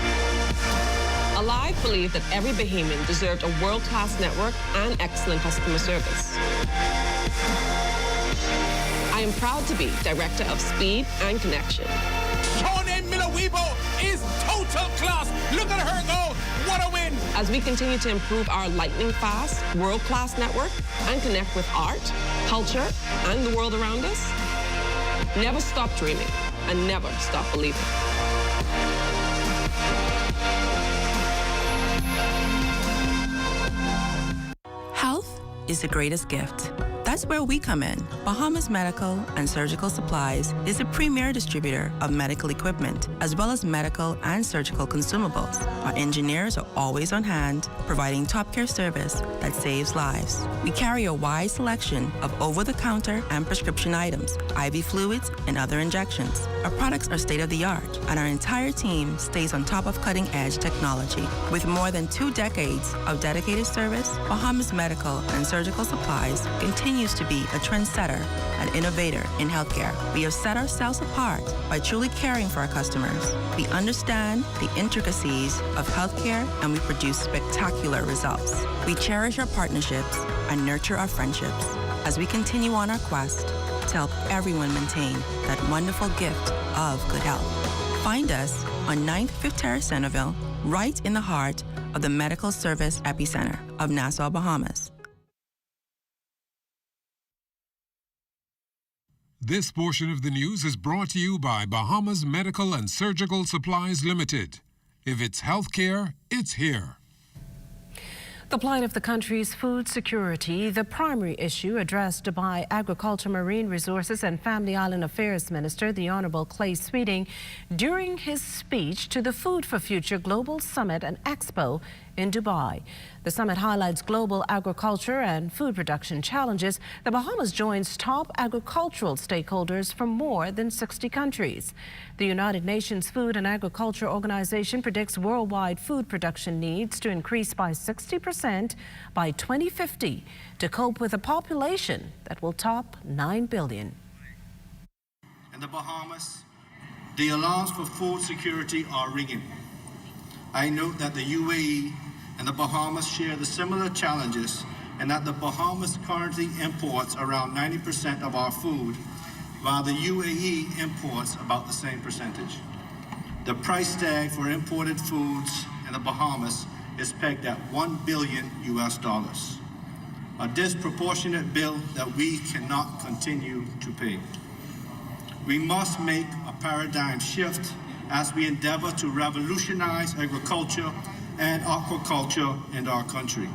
Alive believed that every Bahamian deserved a world-class network and excellent customer service. I am proud to be Director of Speed and Connection. Is total class. Look at her go. What a win. As we continue to improve our lightning-fast, world-class network and connect with art, culture, and the world around us, never stop dreaming and never stop believing. Health is the greatest gift. That's where we come in. Bahamas Medical and Surgical Supplies is a premier distributor of medical equipment, as well as medical and surgical consumables. Our engineers are always on hand, providing top care service that saves lives. We carry a wide selection of over-the-counter and prescription items, IV fluids, and other injections. Our products are state-of-the-art, and our entire team stays on top of cutting-edge technology. With more than 2 decades of dedicated service, Bahamas Medical and Surgical Supplies continues continues to be a trendsetter and innovator in healthcare. We have set ourselves apart by truly caring for our customers. We understand the intricacies of healthcare and we produce spectacular results. We cherish our partnerships and nurture our friendships as we continue on our quest to help everyone maintain that wonderful gift of good health. Find us on 9th Fifth Terrace, Centerville, right in the heart of the medical service epicenter of Nassau, Bahamas. This portion of the news is brought to you by Bahamas Medical and Surgical Supplies Limited. If it's healthcare, it's here. The plight of the country's food security, the primary issue addressed by Agriculture, Marine Resources and Family Island Affairs Minister, the Honorable Clay Sweeting, during his speech to the Food for Future Global Summit and Expo in Dubai. The summit highlights global agriculture and food production challenges. The Bahamas joins top agricultural stakeholders from more than 60 countries. The United Nations Food and Agriculture Organization predicts worldwide food production needs to increase by 60% by 2050 to cope with a population that will top 9 billion. In the Bahamas, the alarms for food security are ringing. I note that the UAE and the Bahamas share the similar challenges, and that the Bahamas currently imports around 90% of our food, while the UAE imports about the same percentage. The price tag for imported foods in the Bahamas is pegged at $1 billion US, a disproportionate bill that we cannot continue to pay. We must make a paradigm shift as we endeavor to revolutionize agriculture and aquaculture in our country.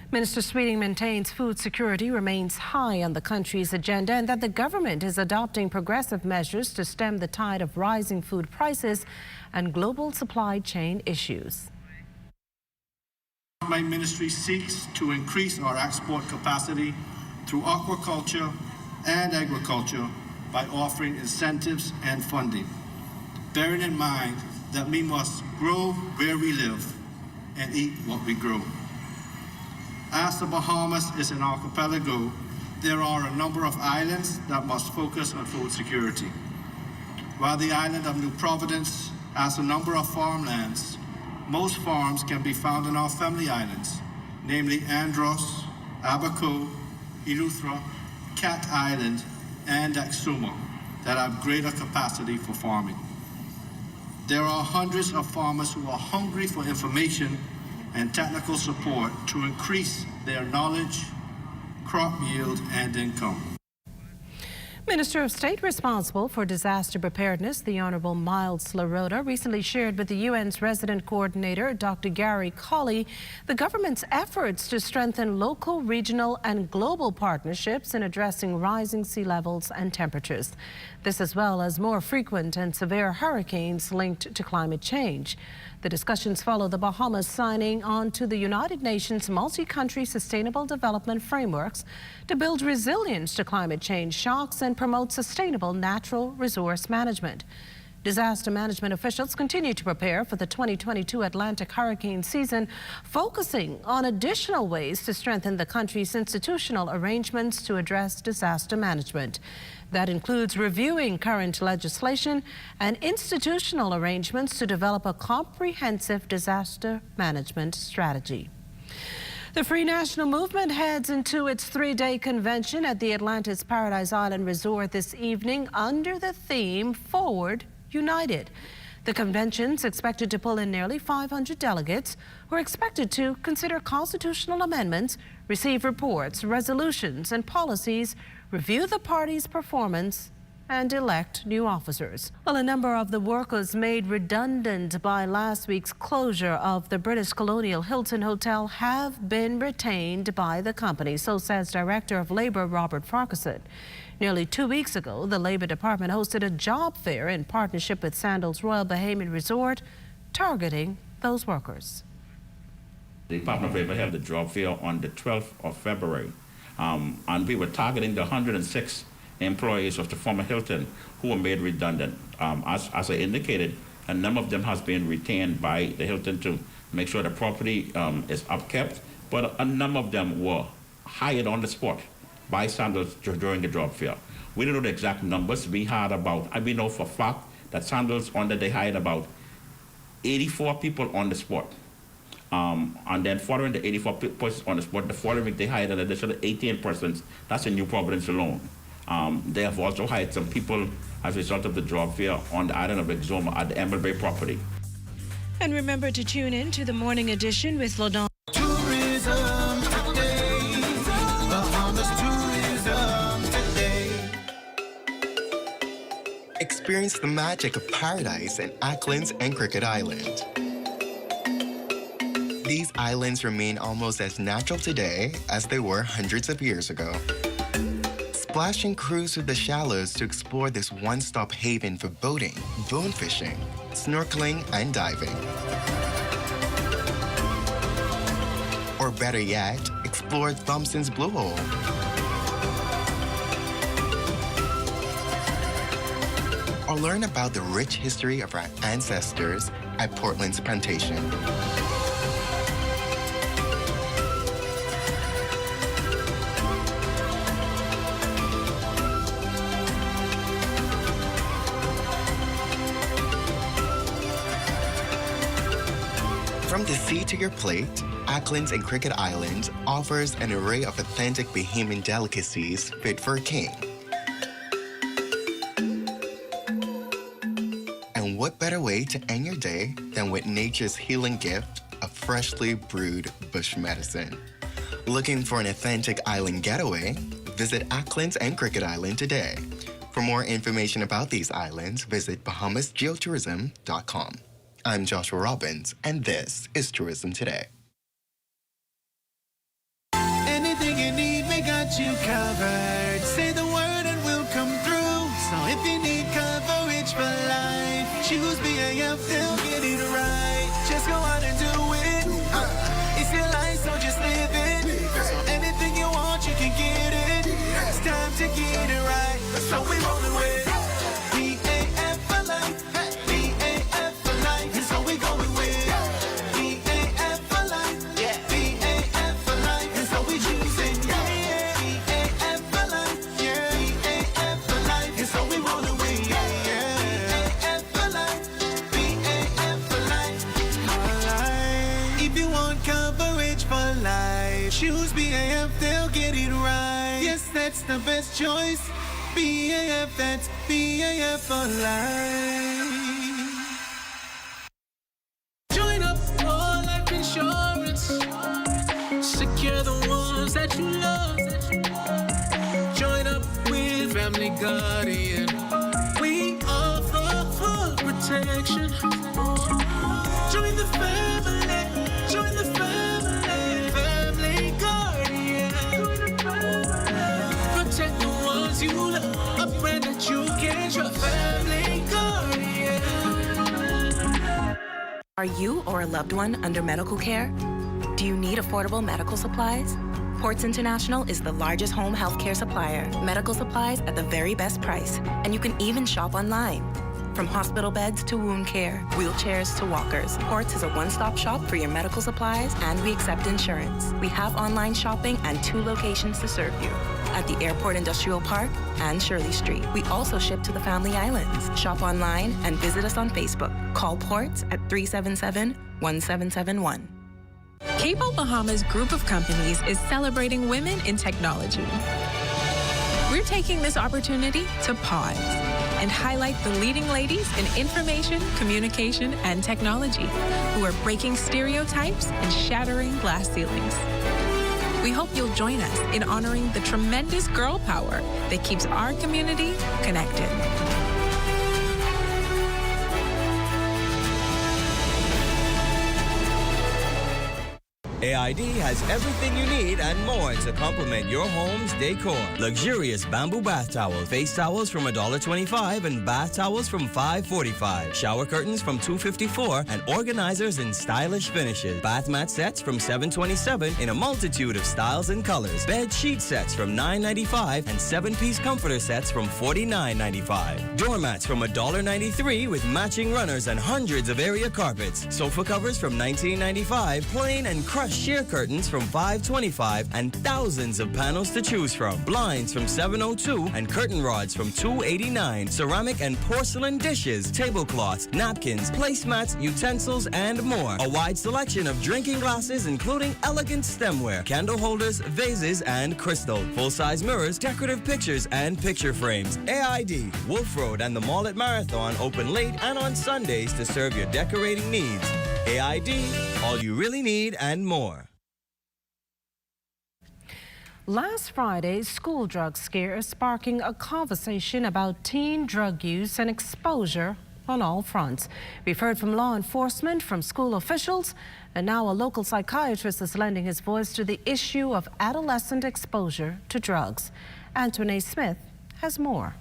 Minister Sweeting maintains food security remains high on the country's agenda and that the government is adopting progressive measures to stem the tide of rising food prices and global supply chain issues. My ministry seeks to increase our export capacity through aquaculture and agriculture by offering incentives and funding, bearing in mind that we must grow where we live and eat what we grow. As the Bahamas is an archipelago, there are a number of islands that must focus on food security. While the island of New Providence has a number of farmlands, most farms can be found in our family islands, namely Andros, Abaco, Eleuthera, Cat Island, and Exuma, that have greater capacity for farming. There are hundreds of farmers who are hungry for information and technical support to increase their knowledge, crop yield, and income. Minister of State responsible for disaster preparedness, the Honorable Miles Larota, recently shared with the UN's resident coordinator, Dr. Gary Colley, the government's efforts to strengthen local, regional, and global partnerships in addressing rising sea levels and temperatures. This as well as more frequent and severe hurricanes linked to climate change. The discussions follow the Bahamas signing on to the United Nations multi-country sustainable development frameworks to build resilience to climate change shocks and promote sustainable natural resource management. Disaster management officials continue to prepare for the 2022 Atlantic hurricane season, focusing on additional ways to strengthen the country's institutional arrangements to address disaster management. That includes reviewing current legislation and institutional arrangements to develop a comprehensive disaster management strategy. The Free National Movement heads into its 3-day convention at the Atlantis Paradise Island Resort this evening under the theme Forward United. The convention's expected to pull in nearly 500 delegates who are expected to consider constitutional amendments, receive reports, resolutions, and policies, review the party's performance, and elect new officers. Well, a number of the workers made redundant by last week's closure of the British Colonial Hilton Hotel have been retained by the company, so says Director of Labor Robert Farquharson. Nearly 2 weeks ago, the Labor Department hosted a job fair in partnership with Sandals Royal Bahamian Resort, targeting those workers. The Department of Labor held the job fair on the 12th of February, and we were targeting the 106 employees of the former Hilton who were made redundant. As I indicated, a number of them has been retained by the Hilton to make sure the property is upkept, but a number of them were hired on the spot buy sandals during the job fair. We don't know the exact numbers. We know for a fact that sandals on that they hired about 84 people on the spot. And then following the 84 persons on the spot, the following week they hired an additional 18 persons. That's in New Providence alone. They have also hired some people as a result of the job fair on the island of Exuma at the Emerald Bay property. And remember to tune in to the morning edition with Lodon. Tourism today. Bahamas tourism today. Experience the magic of paradise in Acklins and Cricket Island. These islands remain almost as natural today as they were hundreds of years ago. Splash and cruise through the shallows to explore this one-stop haven for boating, bone fishing, snorkeling, and diving. Or better yet, explore Thompson's Blue Hole. Or learn about the rich history of our ancestors at Portland's Plantation. From the sea to your plate, Acklins and Cricket Island offers an array of authentic Bahamian delicacies fit for a king. And what better way to end your day than with nature's healing gift of freshly brewed bush medicine? Looking for an authentic island getaway? Visit Acklins and Cricket Island today. For more information about these islands, visit bahamasgeotourism.com. I'm Joshua Robbins, and this is Tourism Today. Anything you need, we got you covered. Say the word and we'll come through. So if you need coverage for life, choose BAF, they'll get it right. Just go out and do it. It's your life, so just live it. So anything you want, you can get it. It's time to get it right. So we rolling with BAF for life. BAF for life. And so we going with BAF for life. BAF for life. And so we choosing BAF for life. BAF for life. And so we rolling with BAF for life. BAF for life. If you want coverage for life, choose BAF, they'll get it right. Yes, that's the best choice. BAF, that's BAF for life. Join up for life insurance. Secure the ones that you love. Join up with Family Guardian. We offer full protection. Join the family. Join the family. Family Guardian. Protect the ones you love. A brand that you can trust. Family Guardian. Are you or a loved one under medical care? Do you need affordable medical supplies? Ports International is the largest home healthcare supplier. Medical supplies at the very best price. And you can even shop online. From hospital beds to wound care, wheelchairs to walkers, Ports is a one-stop shop for your medical supplies, and we accept insurance. We have online shopping and 2 locations to serve you, at the Airport Industrial Park and Shirley Street. We also ship to the Family Islands. Shop online and visit us on Facebook. Call Ports at 377-1771. Cable Bahamas Group of Companies is celebrating women in technology. We're taking this opportunity to pause and highlight the leading ladies in information, communication, and technology who are breaking stereotypes and shattering glass ceilings. We hope you'll join us in honoring the tremendous girl power that keeps our community connected. AID has everything you need and more to complement your home's decor. Luxurious bamboo bath towels, face towels from $1.25 and bath towels from $5.45. Shower curtains from $2.54 and organizers in stylish finishes. Bath mat sets from $7.27 in a multitude of styles and colors. Bed sheet sets from $9.95 and 7-piece comforter sets from $49.95. Doormats from $1.93 with matching runners and hundreds of area carpets. Sofa covers from $19.95, plain and crushed Fresh sheer curtains from $525 and thousands of panels to choose from. Blinds from $702 and curtain rods from $289. Ceramic and porcelain dishes, tablecloths, napkins, placemats, utensils, and more. A wide selection of drinking glasses, including elegant stemware, candle holders, vases, and crystal. Full-size mirrors, decorative pictures, and picture frames. AID, Wolf Road, and the Mall at Marathon open late and on Sundays to serve your decorating needs. AID, all you really need and more. Last Friday's school drug scare is sparking a conversation about teen drug use and exposure on all fronts. We've heard from law enforcement, from school officials, and now a local psychiatrist is lending his voice to the issue of adolescent exposure to drugs. Anthony Smith has more.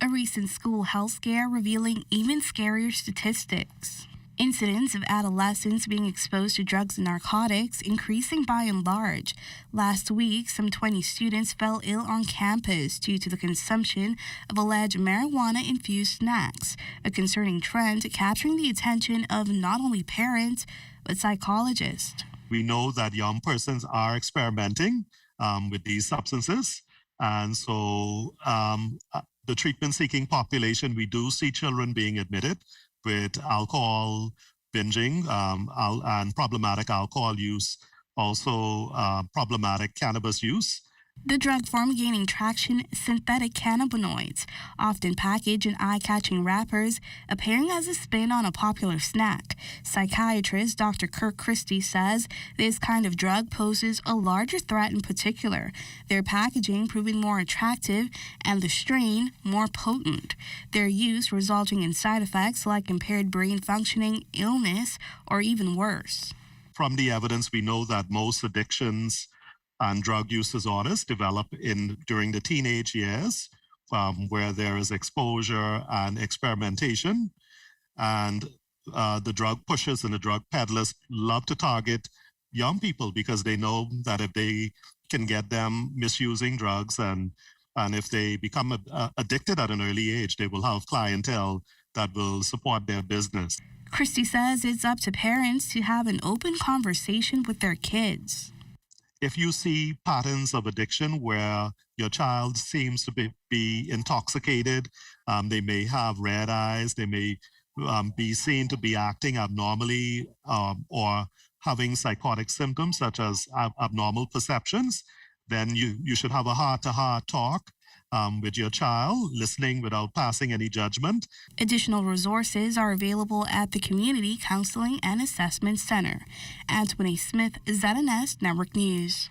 A recent school health scare revealing even scarier statistics. Incidents of adolescents being exposed to drugs and narcotics increasing by and large. Last week, some 20 students fell ill on campus due to the consumption of alleged marijuana-infused snacks, a concerning trend capturing the attention of not only parents, but psychologists. We know that young persons are experimenting with these substances, and so the treatment-seeking population, we do see children being admitted with alcohol binging and problematic alcohol use, also problematic cannabis use. The drug form gaining traction, synthetic cannabinoids, often packaged in eye-catching wrappers, appearing as a spin on a popular snack. Psychiatrist Dr. Kirk Christie says this kind of drug poses a larger threat in particular, their packaging proving more attractive and the strain more potent, their use resulting in side effects like impaired brain functioning, illness, or even worse. From the evidence, we know that most addictions and drug use disorders develop during the teenage years, where there is exposure and experimentation. And the drug pushers and the drug peddlers love to target young people because they know that if they can get them misusing drugs and if they become addicted at an early age, they will have clientele that will support their business. Christie says it's up to parents to have an open conversation with their kids. If you see patterns of addiction where your child seems to be intoxicated, they may have red eyes, they may be seen to be acting abnormally or having psychotic symptoms such as abnormal perceptions, then you should have a heart-to-heart talk with your child, listening without passing any judgment. Additional resources are available at the Community Counseling and Assessment Center. Anthony Smith, ZNS Network News.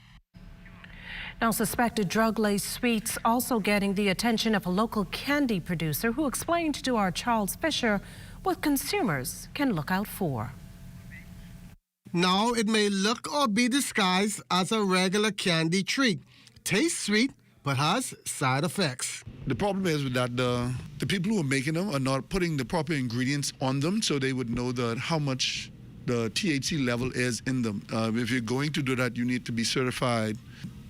Now, suspected drug-laced sweets also getting the attention of a local candy producer who explained to our Charles Fisher what consumers can look out for. Now, it may look or be disguised as a regular candy treat. Tastes sweet, but has side effects. The problem is that the people who are making them are not putting the proper ingredients on them so they would know how much the THC level is in them. If you're going to do that, you need to be certified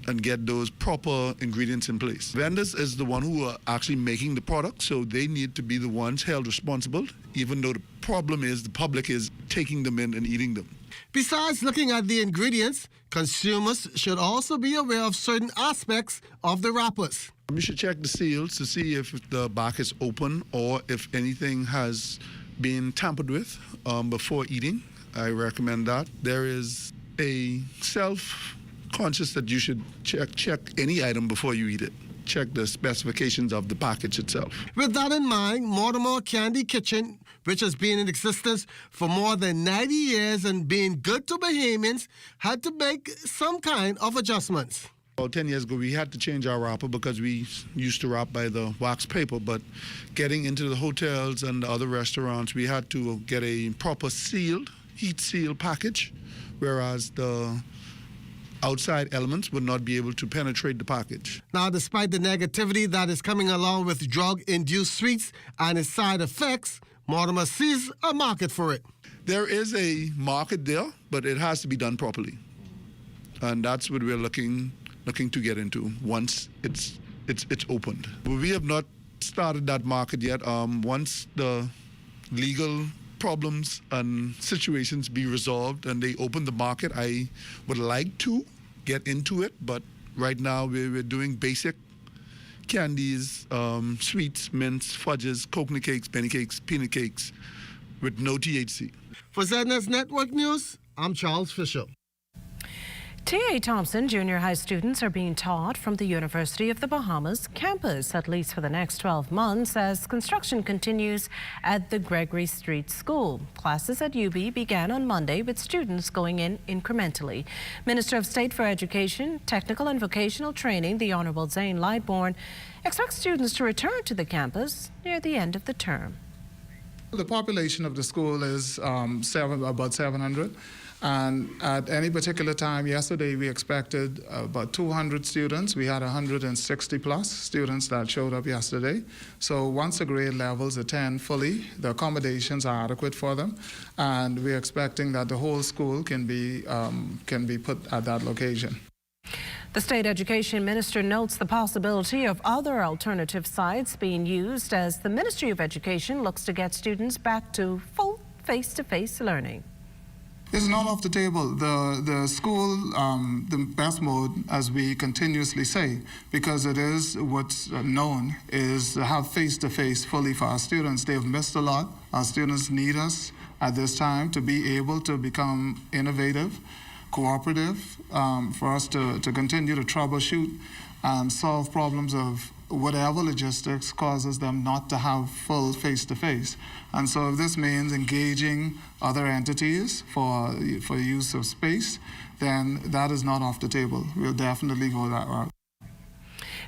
and get those proper ingredients in place. Vendors is the one who are actually making the product, so they need to be the ones held responsible, even though the problem is the public is taking them in and eating them. Besides looking at the ingredients, consumers should also be aware of certain aspects of the wrappers. You should check the seals to see if the back is open or if anything has been tampered with before eating. I recommend that. There is a self-conscious that you should check any item before you eat it. Check the specifications of the package itself. With that in mind, Mortimer Candy Kitchen, which has been in existence for more than 90 years and being good to Bahamians, had to make some kind of adjustments. About 10 years ago, we had to change our wrapper because we used to wrap by the wax paper, but getting into the hotels and the other restaurants, we had to get a proper sealed, heat-sealed package, whereas the outside elements would not be able to penetrate the package. Now, despite the negativity that is coming along with drug-induced sweets and its side effects, Mortimer sees a market for it. There is a market there, but it has to be done properly. And that's what we're looking to get into once it's opened. We have not started that market yet. Once the legal problems and situations be resolved and they open the market, I would like to get into it, but right now we're doing basic candies, sweets, mints, fudges, coconut cakes, penny cakes, peanut cakes with no THC. For ZNS Network News, I'm Charles Fisher. T.A. Thompson junior high students are being taught from the University of the Bahamas campus, at least for the next 12 months, as construction continues at the Gregory Street School. Classes at UB began on Monday, with students going in incrementally. Minister of State for Education, Technical and Vocational Training, the Honorable Zane Lightbourne, expects students to return to the campus near the end of the term. The population of the school is about 700. And at any particular time yesterday, we expected about 200 students. We had 160 plus students that showed up yesterday. So once the grade levels attend fully, the accommodations are adequate for them. And we're expecting that the whole school can be put at that location. The state education minister notes the possibility of other alternative sites being used as the Ministry of Education looks to get students back to full face-to-face learning. It's not off the table. The school, the best mode, as we continuously say, because it is what's known, is to have face-to-face fully for our students. They've missed a lot. Our students need us at this time to be able to become innovative, cooperative, for us to continue to troubleshoot and solve problems of whatever logistics causes them not to have full face-to-face. And so if this means engaging other entities for use of space, then that is not off the table. We'll definitely go that route.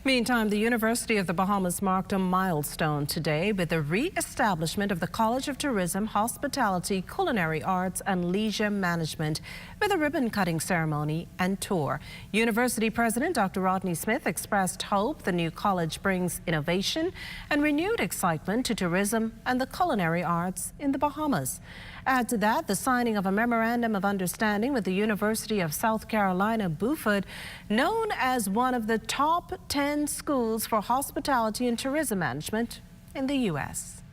Meantime, the University of the Bahamas marked a milestone today with the re-establishment of the College of Tourism, Hospitality, Culinary Arts and Leisure Management with a ribbon-cutting ceremony and tour. University President Dr. Rodney Smith expressed hope the new college brings innovation and renewed excitement to tourism and the culinary arts in the Bahamas. Add to that the signing of a memorandum of understanding with the University of South Carolina, Beaufort, known as one of the top 10 schools for hospitality and tourism management in the U.S.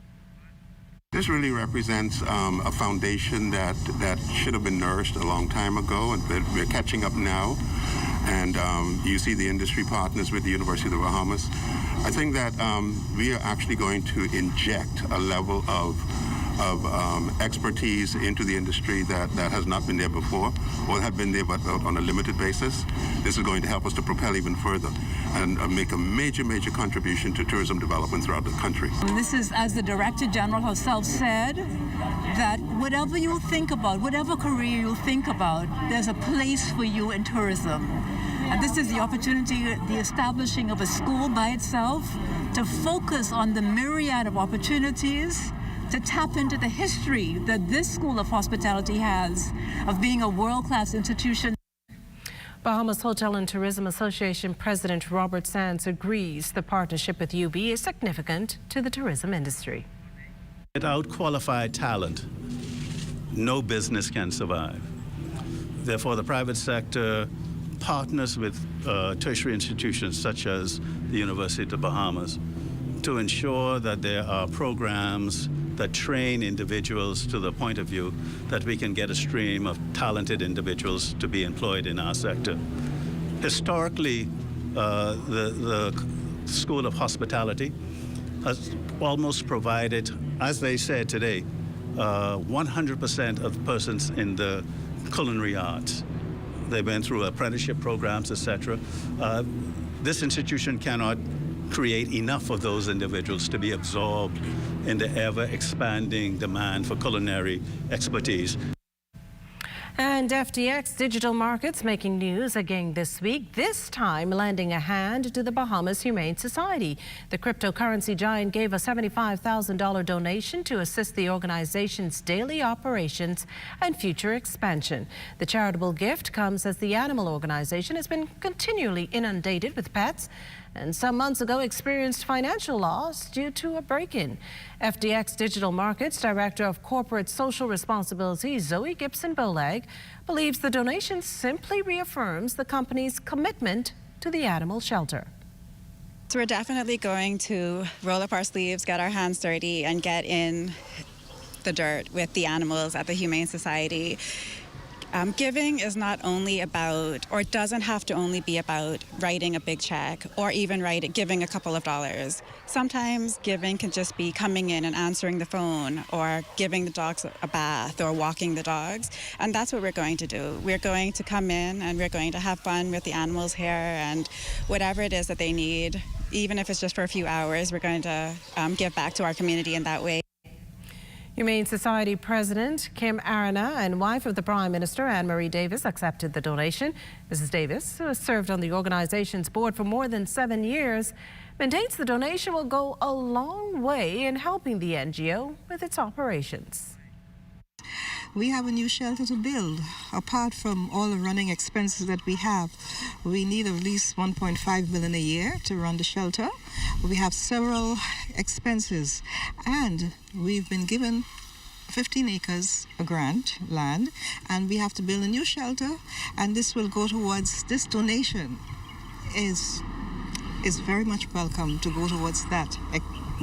This really represents a foundation that should have been nourished a long time ago, and we're catching up now. And you see the industry partners with the University of the Bahamas. I think that we are actually going to inject a level of expertise into the industry that has not been there before, or had been there but on a limited basis. This is going to help us to propel even further and make a major contribution to tourism development throughout the country. This is, as the Director General herself said, that whatever you think about, whatever career you think about, there's a place for you in tourism. And this is the opportunity, the establishing of a school by itself, to focus on the myriad of opportunities, to tap into the history that this School of Hospitality has of being a world-class institution. Bahamas Hotel and Tourism Association President Robert Sands agrees the partnership with UB is significant to the tourism industry. Without qualified talent, no business can survive. Therefore, the private sector partners with tertiary institutions such as the University of the Bahamas to ensure that there are programs that train individuals to the point of view that we can get a stream of talented individuals to be employed in our sector. Historically, the School of Hospitality has almost provided, as they said today, 100% of persons in the culinary arts. They went through apprenticeship programs, etc. This institution cannot create enough of those individuals to be absorbed in the ever-expanding demand for culinary expertise. And FTX Digital Markets making news again this week, this time lending a hand to the Bahamas Humane Society. The cryptocurrency giant gave a $75,000 donation to assist the organization's daily operations and future expansion. The charitable gift comes as the animal organization has been continually inundated with pets and some months ago experienced financial loss due to a break-in. FDX Digital Markets Director of Corporate Social Responsibility, Zoe Gibson-Bolag, believes the donation simply reaffirms the company's commitment to the animal shelter. So we're definitely going to roll up our sleeves, get our hands dirty, and get in the dirt with the animals at the Humane Society. Giving is not only about, or it doesn't have to only be about writing a big check or even giving a couple of dollars. Sometimes giving can just be coming in and answering the phone or giving the dogs a bath or walking the dogs. And that's what we're going to do. We're going to come in and we're going to have fun with the animals here, and whatever it is that they need, even if it's just for a few hours, we're going to give back to our community in that way. Humane Society President Kim Arana and wife of the Prime Minister Anne-Marie Davis accepted the donation. Mrs. Davis, who has served on the organization's board for more than 7 years, maintains the donation will go a long way in helping the NGO with its operations. We have a new shelter to build. Apart from all the running expenses that we have, we need at least $1.5 million a year to run the shelter. We have several expenses, and we've been given 15 acres of grant land, and we have to build a new shelter, and this will go towards, this donation is very much welcome to go towards that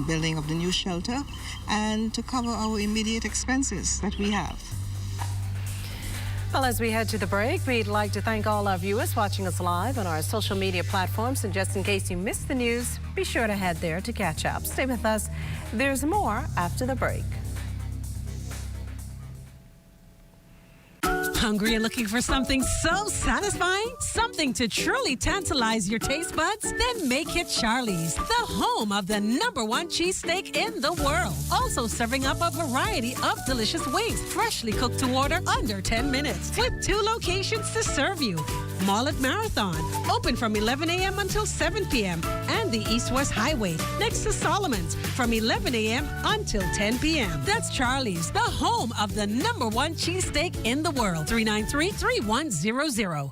building of the new shelter and to cover our immediate expenses that we have. Well, as we head to the break, we'd like to thank all our viewers watching us live on our social media platforms. And just in case you missed the news, be sure to head there to catch up. Stay with us. There's more after the break. Hungry and looking for something so satisfying? Something to truly tantalize your taste buds? Then make it Charlie's, the home of the #1 cheesesteak in the world. Also serving up a variety of delicious wings, freshly cooked to order under 10 minutes. With 2 locations to serve you. Mall at Marathon, open from 11 a.m. until 7 p.m. And the East-West Highway, next to Solomon's, from 11 a.m. until 10 p.m. That's Charlie's, the home of the #1 cheesesteak in the world. 393-3100.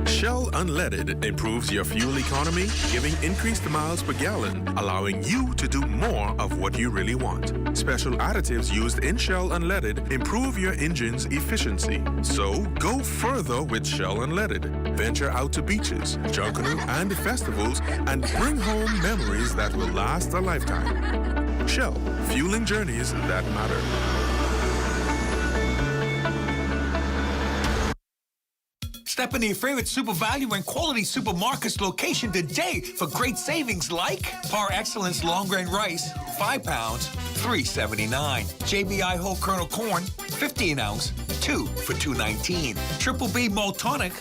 Shell Unleaded improves your fuel economy, giving increased miles per gallon, allowing you to do more of what you really want. Special additives used in Shell Unleaded improve your engine's efficiency. So go further with Shell Unleaded. Venture out to beaches, Junkanoo, and festivals and bring home memories that will last a lifetime. Shell, fueling journeys that matter. Step into your favorite Super Value and Quality Supermarkets location today for great savings like Par Excellence long grain rice, 5 pounds, $3.79. JBI whole kernel corn, 15 ounce, 2 for $2.19. Triple B malt tonic,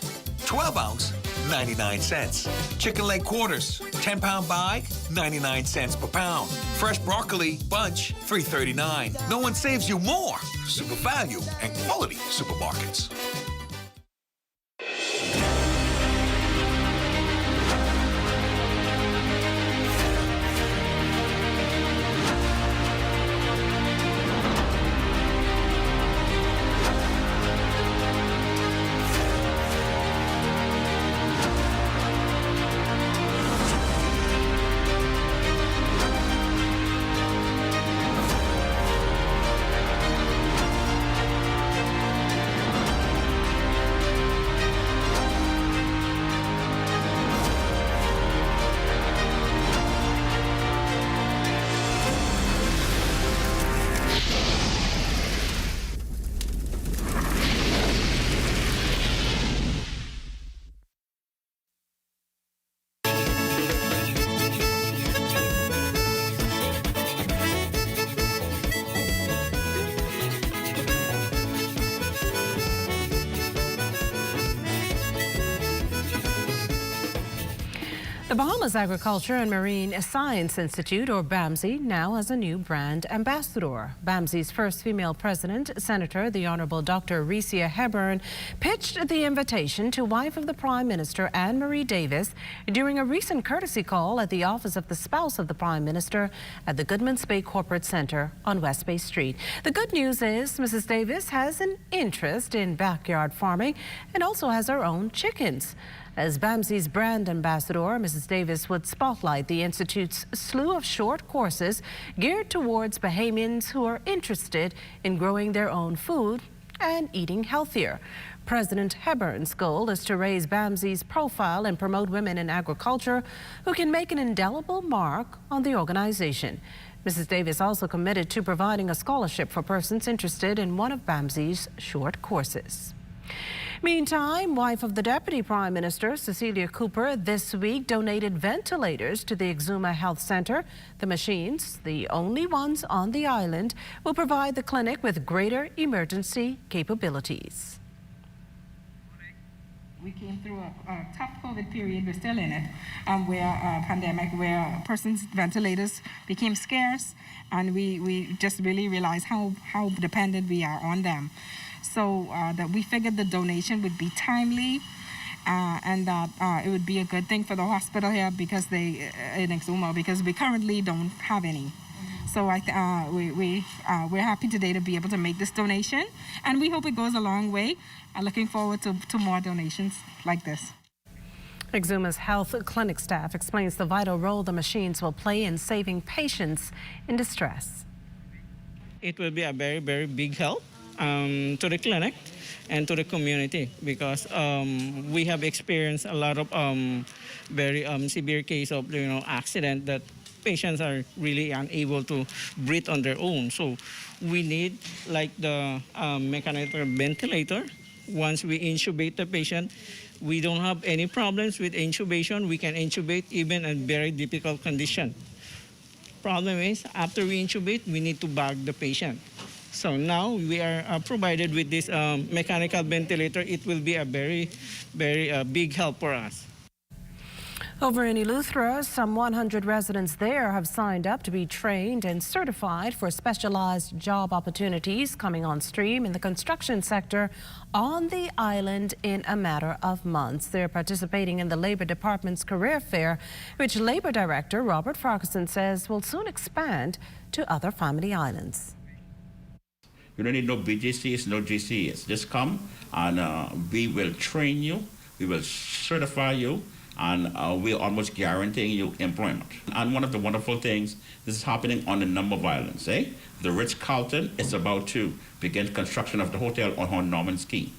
12 ounce, 99 cents. Chicken leg quarters, 10-pound bag, 99 cents per pound. Fresh broccoli bunch, $3.39. No one saves you more. Super Value and Quality Supermarkets. The Bahamas Agriculture and Marine Science Institute, or BAMSI, now has a new brand ambassador. BAMSI's first female president, Senator the Honorable Dr. Recia Hepburn, pitched the invitation to wife of the Prime Minister, Anne-Marie Davis, during a recent courtesy call at the office of the spouse of the Prime Minister at the Goodmans Bay Corporate Center on West Bay Street. The good news is Mrs. Davis has an interest in backyard farming and also has her own chickens. As BAMSI's brand ambassador, Mrs. Davis would spotlight the Institute's slew of short courses geared towards Bahamians who are interested in growing their own food and eating healthier. President Heburn's goal is to raise BAMSI's profile and promote women in agriculture who can make an indelible mark on the organization. Mrs. Davis also committed to providing a scholarship for persons interested in one of BAMSI's short courses. Meantime, wife of the Deputy Prime Minister, Cecilia Cooper, this week donated ventilators to the Exuma Health Center. The machines, the only ones on the island, will provide the clinic with greater emergency capabilities. We came through a tough COVID period, we're still in it, where pandemic, where persons' ventilators became scarce, and we just really realized how dependent we are on them. So that we figured the donation would be timely, and that it would be a good thing for the hospital here because in Exuma, because we currently don't have any. So we're happy today to be able to make this donation, and we hope it goes a long way. I'm looking forward to more donations like this. Exuma's health clinic staff explains the vital role the machines will play in saving patients in distress. It will be a very, very big help to the clinic and to the community because we have experienced a lot of very severe case of accident that patients are really unable to breathe on their own. So we need like the mechanical ventilator. Once we intubate the patient, we don't have any problems with intubation. We can intubate even in very difficult condition. Problem is, after we intubate, we need to bag the patient. So now we are provided with this mechanical ventilator. It will be a very, very big help for us. Over in Eleuthera, some 100 residents there have signed up to be trained and certified for specialized job opportunities coming on stream in the construction sector on the island in a matter of months. They're participating in the Labor Department's career fair, which Labor Director Robert Farquharson says will soon expand to other family islands. You don't need no BGCs, no GCs. Just come and we will train you, we will certify you, and we're almost guaranteeing you employment. And one of the wonderful things, this is happening on a number of islands. The Ritz-Carlton is about to begin construction of the hotel on Norman's Key.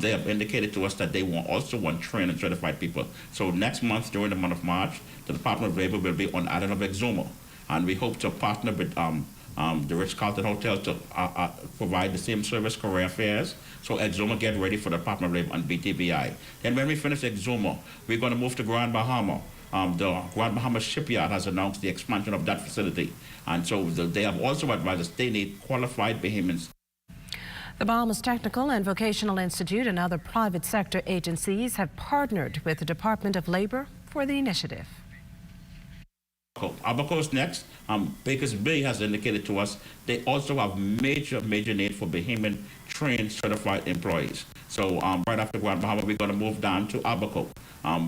They have indicated to us that they also want trained and certified people. So next month, during the month of March, the Department of Labor will be on the island of Exuma. And we hope to partner with the Ritz-Carlton Hotel to provide the same service, career fairs. So Exuma get ready for the Department of Labor and BTBI. Then when we finish Exuma, we're going to move to Grand Bahama. The Grand Bahama shipyard has announced the expansion of that facility. And so they have also advised us they need qualified Bahamians. The Bahamas Technical and Vocational Institute and other private sector agencies have partnered with the Department of Labor for the initiative. Abaco's next. Baker's Bay has indicated to us they also have major need for Bahamian trained certified employees. So right after Grand Bahama, we're going to move down to Abaco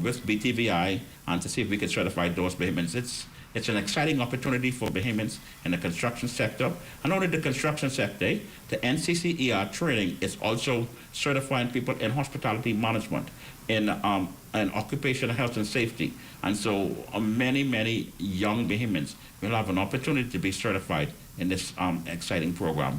with BTVI and to see if we can certify those Bahamians. It's an exciting opportunity for Bahamians in the construction sector. And only the construction sector, the NCCER training is also certifying people in hospitality management, in occupational health and safety. And so many young Bahamians will have an opportunity to be certified in this exciting program.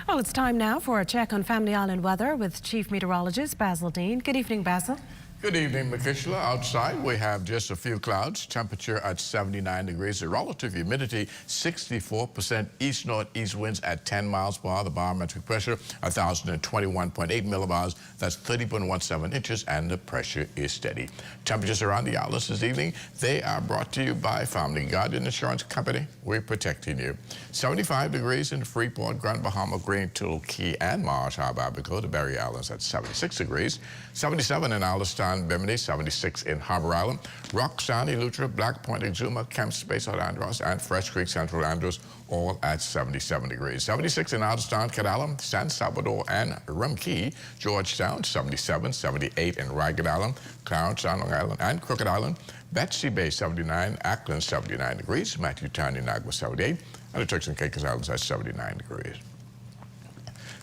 Well, it's time now for a check on Family Island weather with Chief Meteorologist Basil Dean. Good evening, Basil. Good evening, Makishla. Outside, we have just a few clouds. Temperature at 79 degrees. The relative humidity, 64%. East-northeast winds at 10 miles per hour. The barometric pressure, 1,021.8 millibars. That's 30.17 inches, and the pressure is steady. Temperatures around the islands this evening, they are brought to you by Family Guardian Insurance Company. We're protecting you. 75 degrees in Freeport, Grand Bahama, Green, Tool, Key, and Marsh Harbor, Abaco. The Berry Islands at 76 degrees. 77 in Allenstown, Bimini, 76 in Harbor Island, Rockstown, Eleuthera, Black Point, Exuma, Camp Space, Andros, and Fresh Creek, Central Andros, all at 77 degrees. 76 in Allenstown, Cadalum, San Salvador, and Rumkey, Georgetown, 77, 78 in Ragged Island, Clarence, Long Island, and Crooked Island, Betsy Bay, 79, Ackland, 79 degrees, Matthew Town, Inagua, 78, and the Turks and Caicos Islands at 79 degrees.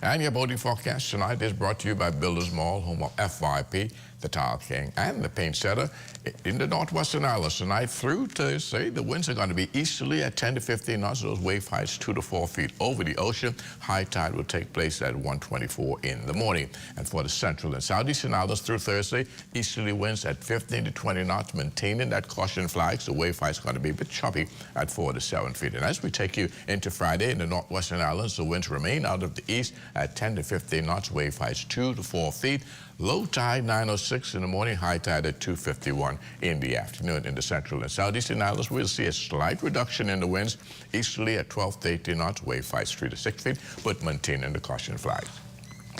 And your boating forecast tonight is brought to you by Builders Mall, home of FYP. the Tile King, and the Paint Setter in the northwestern islands. Tonight through Thursday, the winds are going to be easterly at 10 to 15 knots. Those wave heights 2 to 4 feet over the ocean. High tide will take place at 1:24 in the morning. And for the central and southeastern islands through Thursday, easterly winds at 15 to 20 knots, maintaining that caution flag. So wave heights going to be a bit choppy at 4 to 7 feet. And as we take you into Friday in the northwestern islands, the winds remain out of the east at 10 to 15 knots, wave heights 2 to 4 feet. Low tide 9:06 in the morning, high tide at 2:51 in the afternoon. In the central and southeastern islands, we'll see a slight reduction in the winds, easterly at 12 to 18 knots, wave heights 3 to 6 feet, but maintaining the caution flag.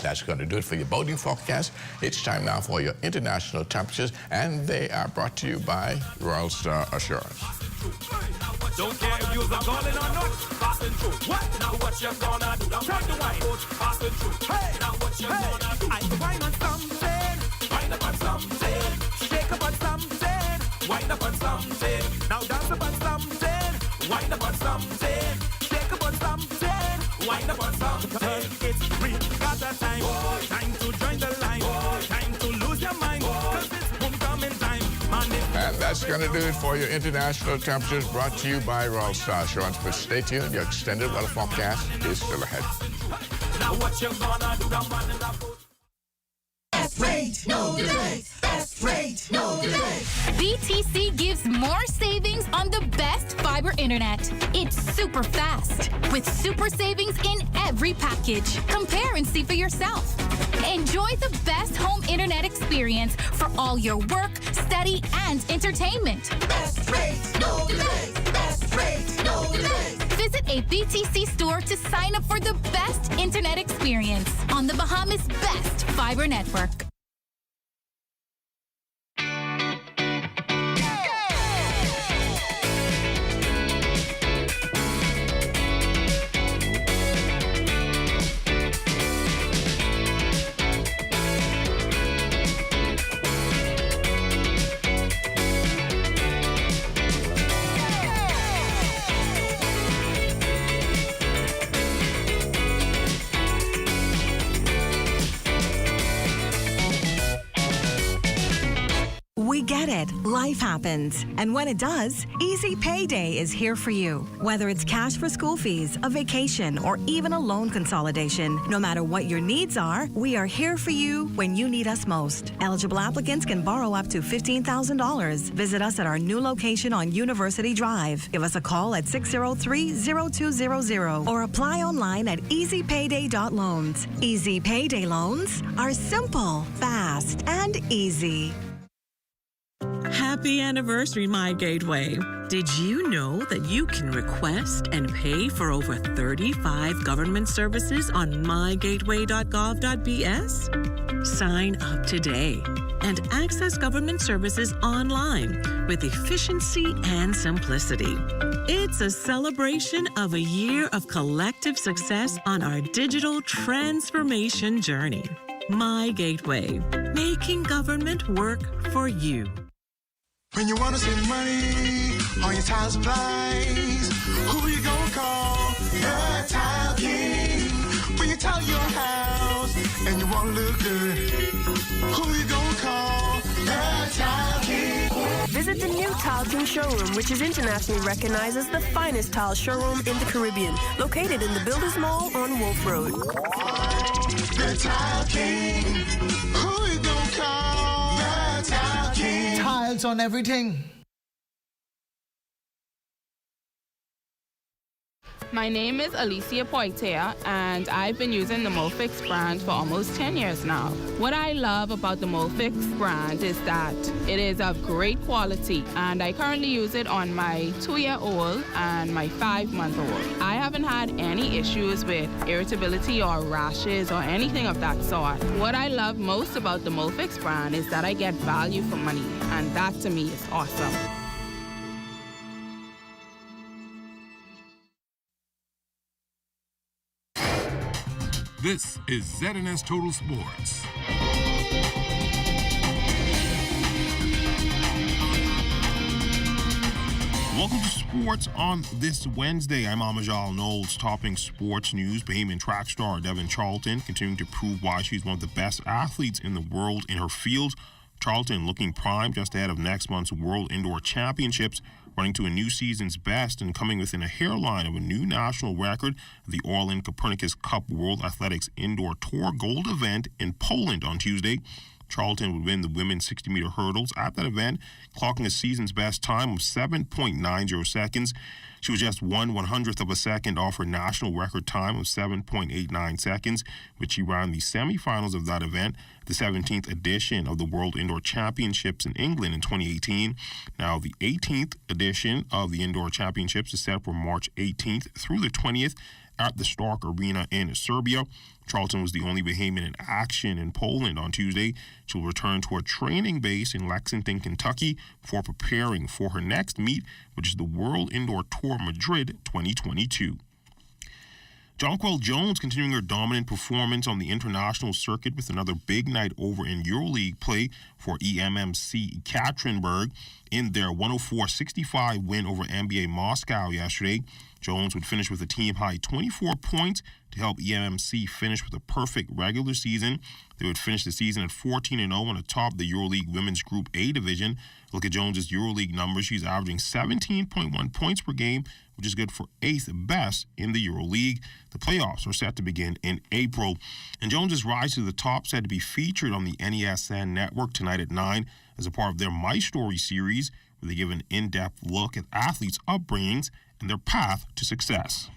That's going to do it for your boating forecast. It's time now for your international temperatures, and they are brought to you by Royal Star Assurance. Don't care if you're calling or not, passing through. What? Now what you gonna do? Turn the wine, passing through. Hey, now what you gonna do? I wine on something, wine up on something, shake up on something, wine up on something. Now dance up on something, wine up on something, shake up on something, wine up on something. It's free, got that time, time to join the line, time to lose your mind, 'cause it's homecoming time. And that's going to do it for your international temperatures, brought to you by Royal Star Assurance. But stay tuned, your extended weather forecast is still ahead. Now what you gonna do? Best rate, no delay. Best rate, no delay. BTC gives more savings on the best fiber internet. It's super fast with super savings in every package. Compare and see for yourself. Enjoy the best home internet experience for all your work, study, and entertainment. Best rate, no delay. Best rate, no delay. Visit a BTC store to sign up for the best internet experience on the Bahamas' best fiber network. We get it. Life happens. And when it does, Easy Payday is here for you. Whether it's cash for school fees, a vacation, or even a loan consolidation, no matter what your needs are, we are here for you when you need us most. Eligible applicants can borrow up to $15,000. Visit us at our new location on University Drive. Give us a call at 603-0200 or apply online at easypayday.loans. Easy Payday loans are simple, fast, and easy. Happy anniversary, My Gateway. Did you know that you can request and pay for over 35 government services on mygateway.gov.bs? Sign up today and access government services online with efficiency and simplicity. It's a celebration of a year of collective success on our digital transformation journey. My Gateway, making government work for you. When you want to save money on your tile supplies, who you gonna call? The Tile King. When you tile your house and you want to look good, who you gonna call? The Tile King. Visit the new Tile King showroom, which is internationally recognized as the finest tile showroom in the Caribbean, located in the Builders Mall on Wolf Road. The Tile King. Who you gonna call? The Tile King. Tiles on everything. My name is Alicia Poitea, and I've been using the Molfix brand for almost 10 years now. What I love about the Molfix brand is that it is of great quality, and I currently use it on my 2-year-old and my 5-month-old. I haven't had any issues with irritability or rashes or anything of that sort. What I love most about the Molfix brand is that I get value for money, and that to me is awesome. This is ZNS Total Sports. Welcome to Sports on this Wednesday. I'm Amajal Knowles, topping sports news. Bahamian track star Devin Charlton continuing to prove why she's one of the best athletes in the world in her field. Charlton looking prime just ahead of next month's World Indoor Championships, running to a new season's best and coming within a hairline of a new national record at the Orlin Copernicus Cup World Athletics Indoor Tour Gold event in Poland on Tuesday. Charlton would win the women's 60-meter hurdles at that event, clocking a season's best time of 7.90 seconds. She was just 1/100th of a second off her national record time of 7.89 seconds, which she ran the semifinals of that event, the 17th edition of the World Indoor Championships in England in 2018. Now, the 18th edition of the Indoor Championships is set for March 18th through the 20th at the Stark Arena in Serbia. Charlton was the only Bahamian in action in Poland on Tuesday. She'll return to her training base in Lexington, Kentucky, before preparing for her next meet, which is the World Indoor Tour Madrid 2022. Jonquel Jones continuing her dominant performance on the international circuit with another big night over in EuroLeague play for EMMC Ekaterinburg in their 104-65 win over NBA Moscow yesterday. Jones would finish with a team-high 24 points to help EMMC finish with a perfect regular season. They would finish the season at 14-0 and atop the EuroLeague Women's Group A division. Look at Jones's EuroLeague numbers. She's averaging 17.1 points per game, which is good for 8th best in the EuroLeague. The playoffs are set to begin in April. And Jones's rise to the top said to be featured on the NESN network tonight at 9 as a part of their My Story series, where they give an in-depth look at athletes' upbringings and their path to success.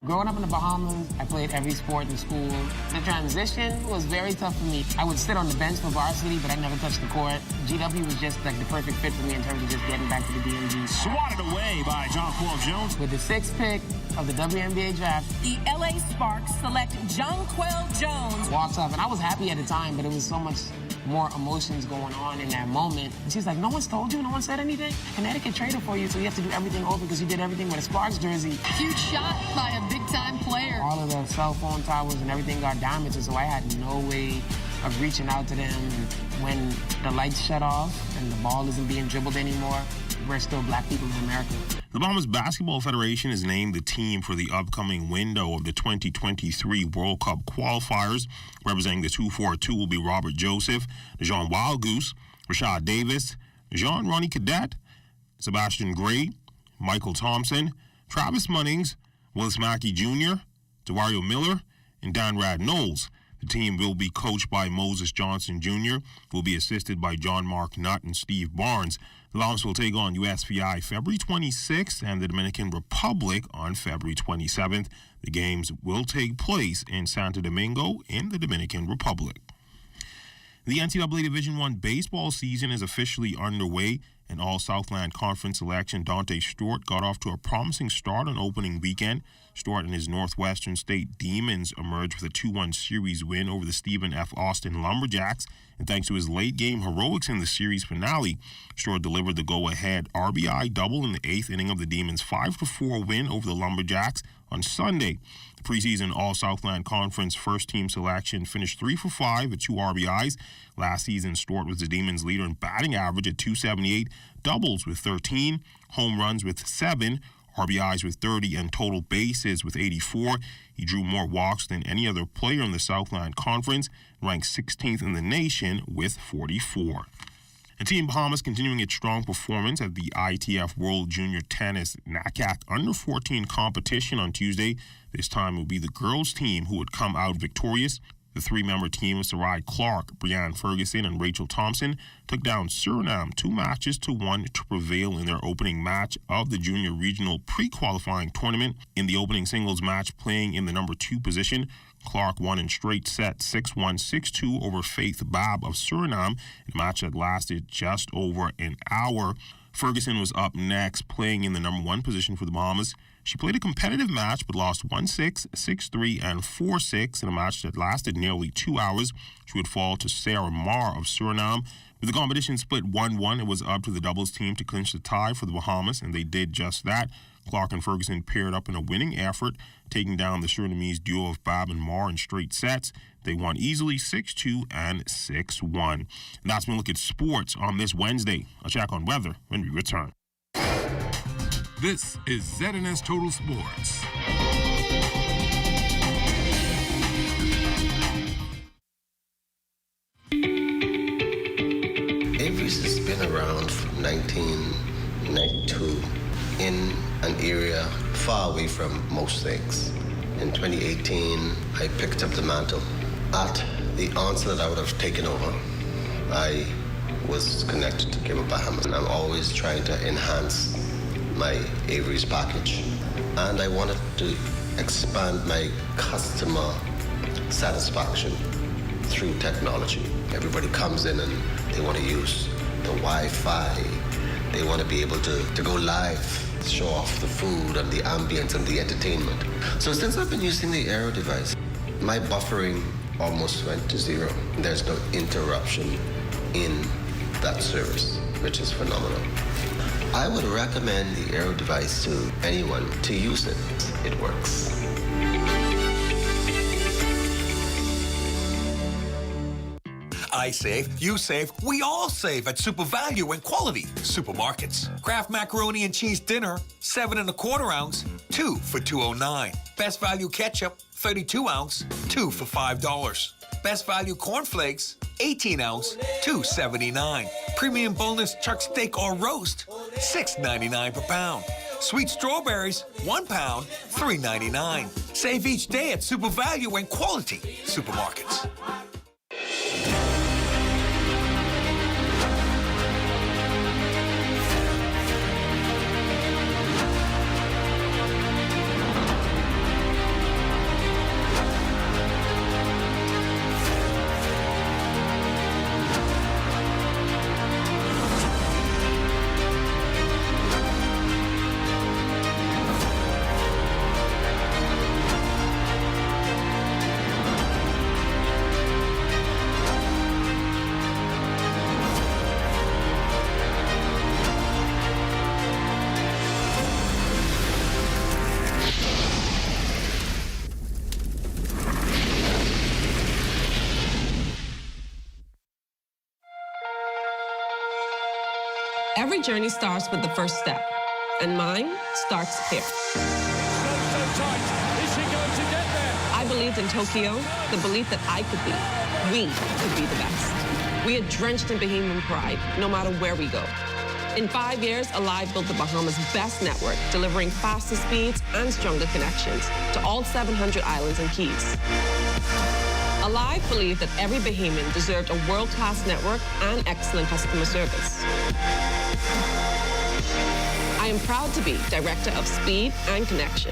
Growing up in the Bahamas, I played every sport in school. The transition was very tough for me. I would sit on the bench for varsity, but I never touched the court. GW was just like the perfect fit for me in terms of just getting back to the DMV. Swatted away by Jonquel Jones. With the 6th pick of the WNBA draft, the LA Sparks select Jonquel Jones. Walks up, and I was happy at the time, but it was so much more emotions going on in that moment. And she's like, no one's told you? No one said anything? Connecticut traded for you, so you have to do everything over because you did everything with a Sparks jersey. Huge shot by a big-time player. All of the cell phone towers and everything got damaged, so I had no way of reaching out to them. And when the lights shut off and the ball isn't being dribbled anymore, we're still black people in America. The Bahamas Basketball Federation has named the team for the upcoming window of the 2023 World Cup qualifiers. Representing the 242 will be Robert Joseph, Dejan Wildgoose, Rashad Davis, Jean Ronnie Cadet, Sebastian Gray, Michael Thompson, Travis Munnings, Willis Mackey Jr., Dawario Miller, and Dan Rad Knowles. The team will be coached by Moses Johnson Jr., who will be assisted by John Mark Nutt and Steve Barnes. The Bahamas will take on USVI February 26th and the Dominican Republic on February 27th. The games will take place in Santo Domingo in the Dominican Republic. The NCAA Division I baseball season is officially underway, and All-Southland Conference selection Dante Stewart got off to a promising start on opening weekend. Stewart and his Northwestern State Demons emerged with a 2-1 series win over the Stephen F. Austin Lumberjacks, and thanks to his late-game heroics in the series finale, Stewart delivered the go-ahead RBI double in the 8th inning of the Demons' 5-4 win over the Lumberjacks on Sunday. The preseason All-Southland Conference first-team selection finished 3 for 5 with 2 RBIs. Last season, Stewart was the Demons' leader in batting average at .278, doubles with 13, home runs with 7, RBIs with 30, and total bases with 84. He drew more walks than any other player in the Southland Conference, ranked 16th in the nation with 44. And Team Bahamas continuing its strong performance at the ITF World Junior Tennis NACAC Under-14 competition on Tuesday. This time it will be the girls' team who would come out victorious. The 3-member team of Sarai Clark, Brianne Ferguson, and Rachel Thompson took down Suriname 2-1 to prevail in their opening match of the Junior Regional Pre-Qualifying Tournament. In the opening singles match, playing in the number 2 position, Clark won in straight sets 6-1, 6-2 over Faith Bab of Suriname, a match that lasted just over an hour. Ferguson was up next, playing in the number 1 position for the Bahamas. She played a competitive match but lost 1-6, 6-3, and 4-6 in a match that lasted nearly 2 hours. She would fall to Sarah Marr of Suriname. With the competition split 1-1, it was up to the doubles team to clinch the tie for the Bahamas, and they did just that. Clark and Ferguson paired up in a winning effort, taking down the Surinamese duo of Bab and Marr in straight sets. They won easily 6-2 and 6-1. And that's when we look at sports on this Wednesday. I'll check on weather when we return. This is ZNS Total Sports. 1992 in an area far away from most things. In 2018, I picked up the mantle. At the answer that I would have taken over, I was connected to Cable Bahamas, and I'm always trying to enhance my Avery's package. And I wanted to expand my customer satisfaction through technology. Everybody comes in and they want to use the Wi-Fi. They want to be able to go live, show off the food and the ambience and the entertainment. So since I've been using the Aero device, my buffering almost went to zero. There's no interruption in that service, which is phenomenal. I would recommend the Aero device to anyone to use it. It works. I save, you save, we all save at Super Value and Quality Supermarkets. Kraft macaroni and cheese dinner, 7 1/4 ounce, 2 for $2.09. Best Value ketchup, 32 ounce, 2 for $5. Best Value cornflakes, 18 ounce, $2.79. Premium boneless chuck steak or roast, $6.99 per pound. Sweet strawberries, 1 pound, $3.99. Save each day at Super Value and Quality Supermarkets. Every journey starts with the first step, and mine starts here. I believed in Tokyo, the belief that we could be the best. We are drenched in Bahamian pride, no matter where we go. In 5 years, Alive built the Bahamas' best network, delivering faster speeds and stronger connections to all 700 islands and keys. Alive believed that every Bahamian deserved a world-class network and excellent customer service. I am proud to be Director of Speed and Connection.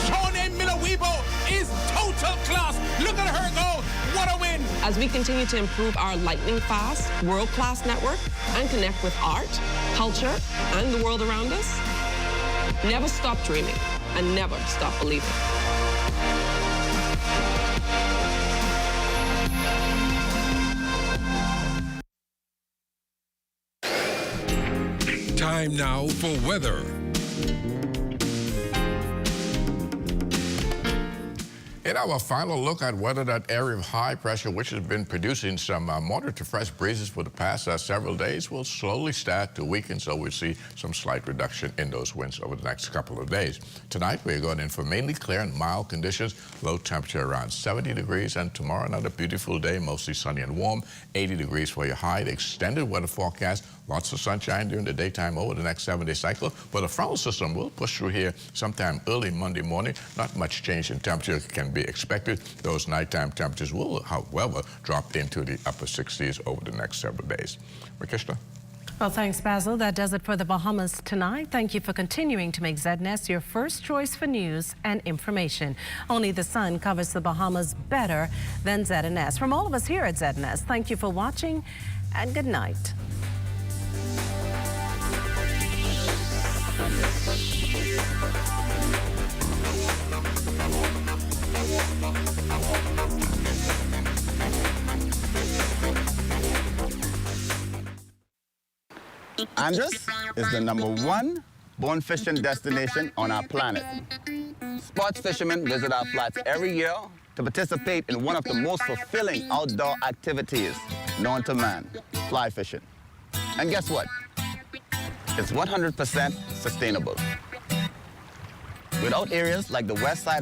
Shawnee Miller-Weibo is total class. Look at her go. What a win. As we continue to improve our lightning-fast, world-class network and connect with art, culture, and the world around us, never stop dreaming and never stop believing. Time now for weather. In our final look at weather, that area of high pressure, which has been producing some moderate to fresh breezes for the past several days, will slowly start to weaken, so we'll see some slight reduction in those winds over the next couple of days. Tonight, we're going in for mainly clear and mild conditions, low temperature around 70 degrees, and tomorrow, another beautiful day, mostly sunny and warm, 80 degrees for your high. The extended weather forecast, lots of sunshine during the daytime over the next 7-day cycle, but a frontal system will push through here sometime early Monday morning. Not much change in temperature can be expected. Those nighttime temperatures will, however, drop into the upper 60s over the next several days. Rakishna? Well, thanks, Basil. That does it for the Bahamas tonight. Thank you for continuing to make ZNS your first choice for news and information. Only the sun covers the Bahamas better than ZNS. From all of us here at ZNS, thank you for watching and good night. Andros is the #1 bone fishing destination on our planet. Sports fishermen visit our flats every year to participate in one of the most fulfilling outdoor activities known to man, fly fishing. And guess what? It's 100% sustainable. Without areas like the west side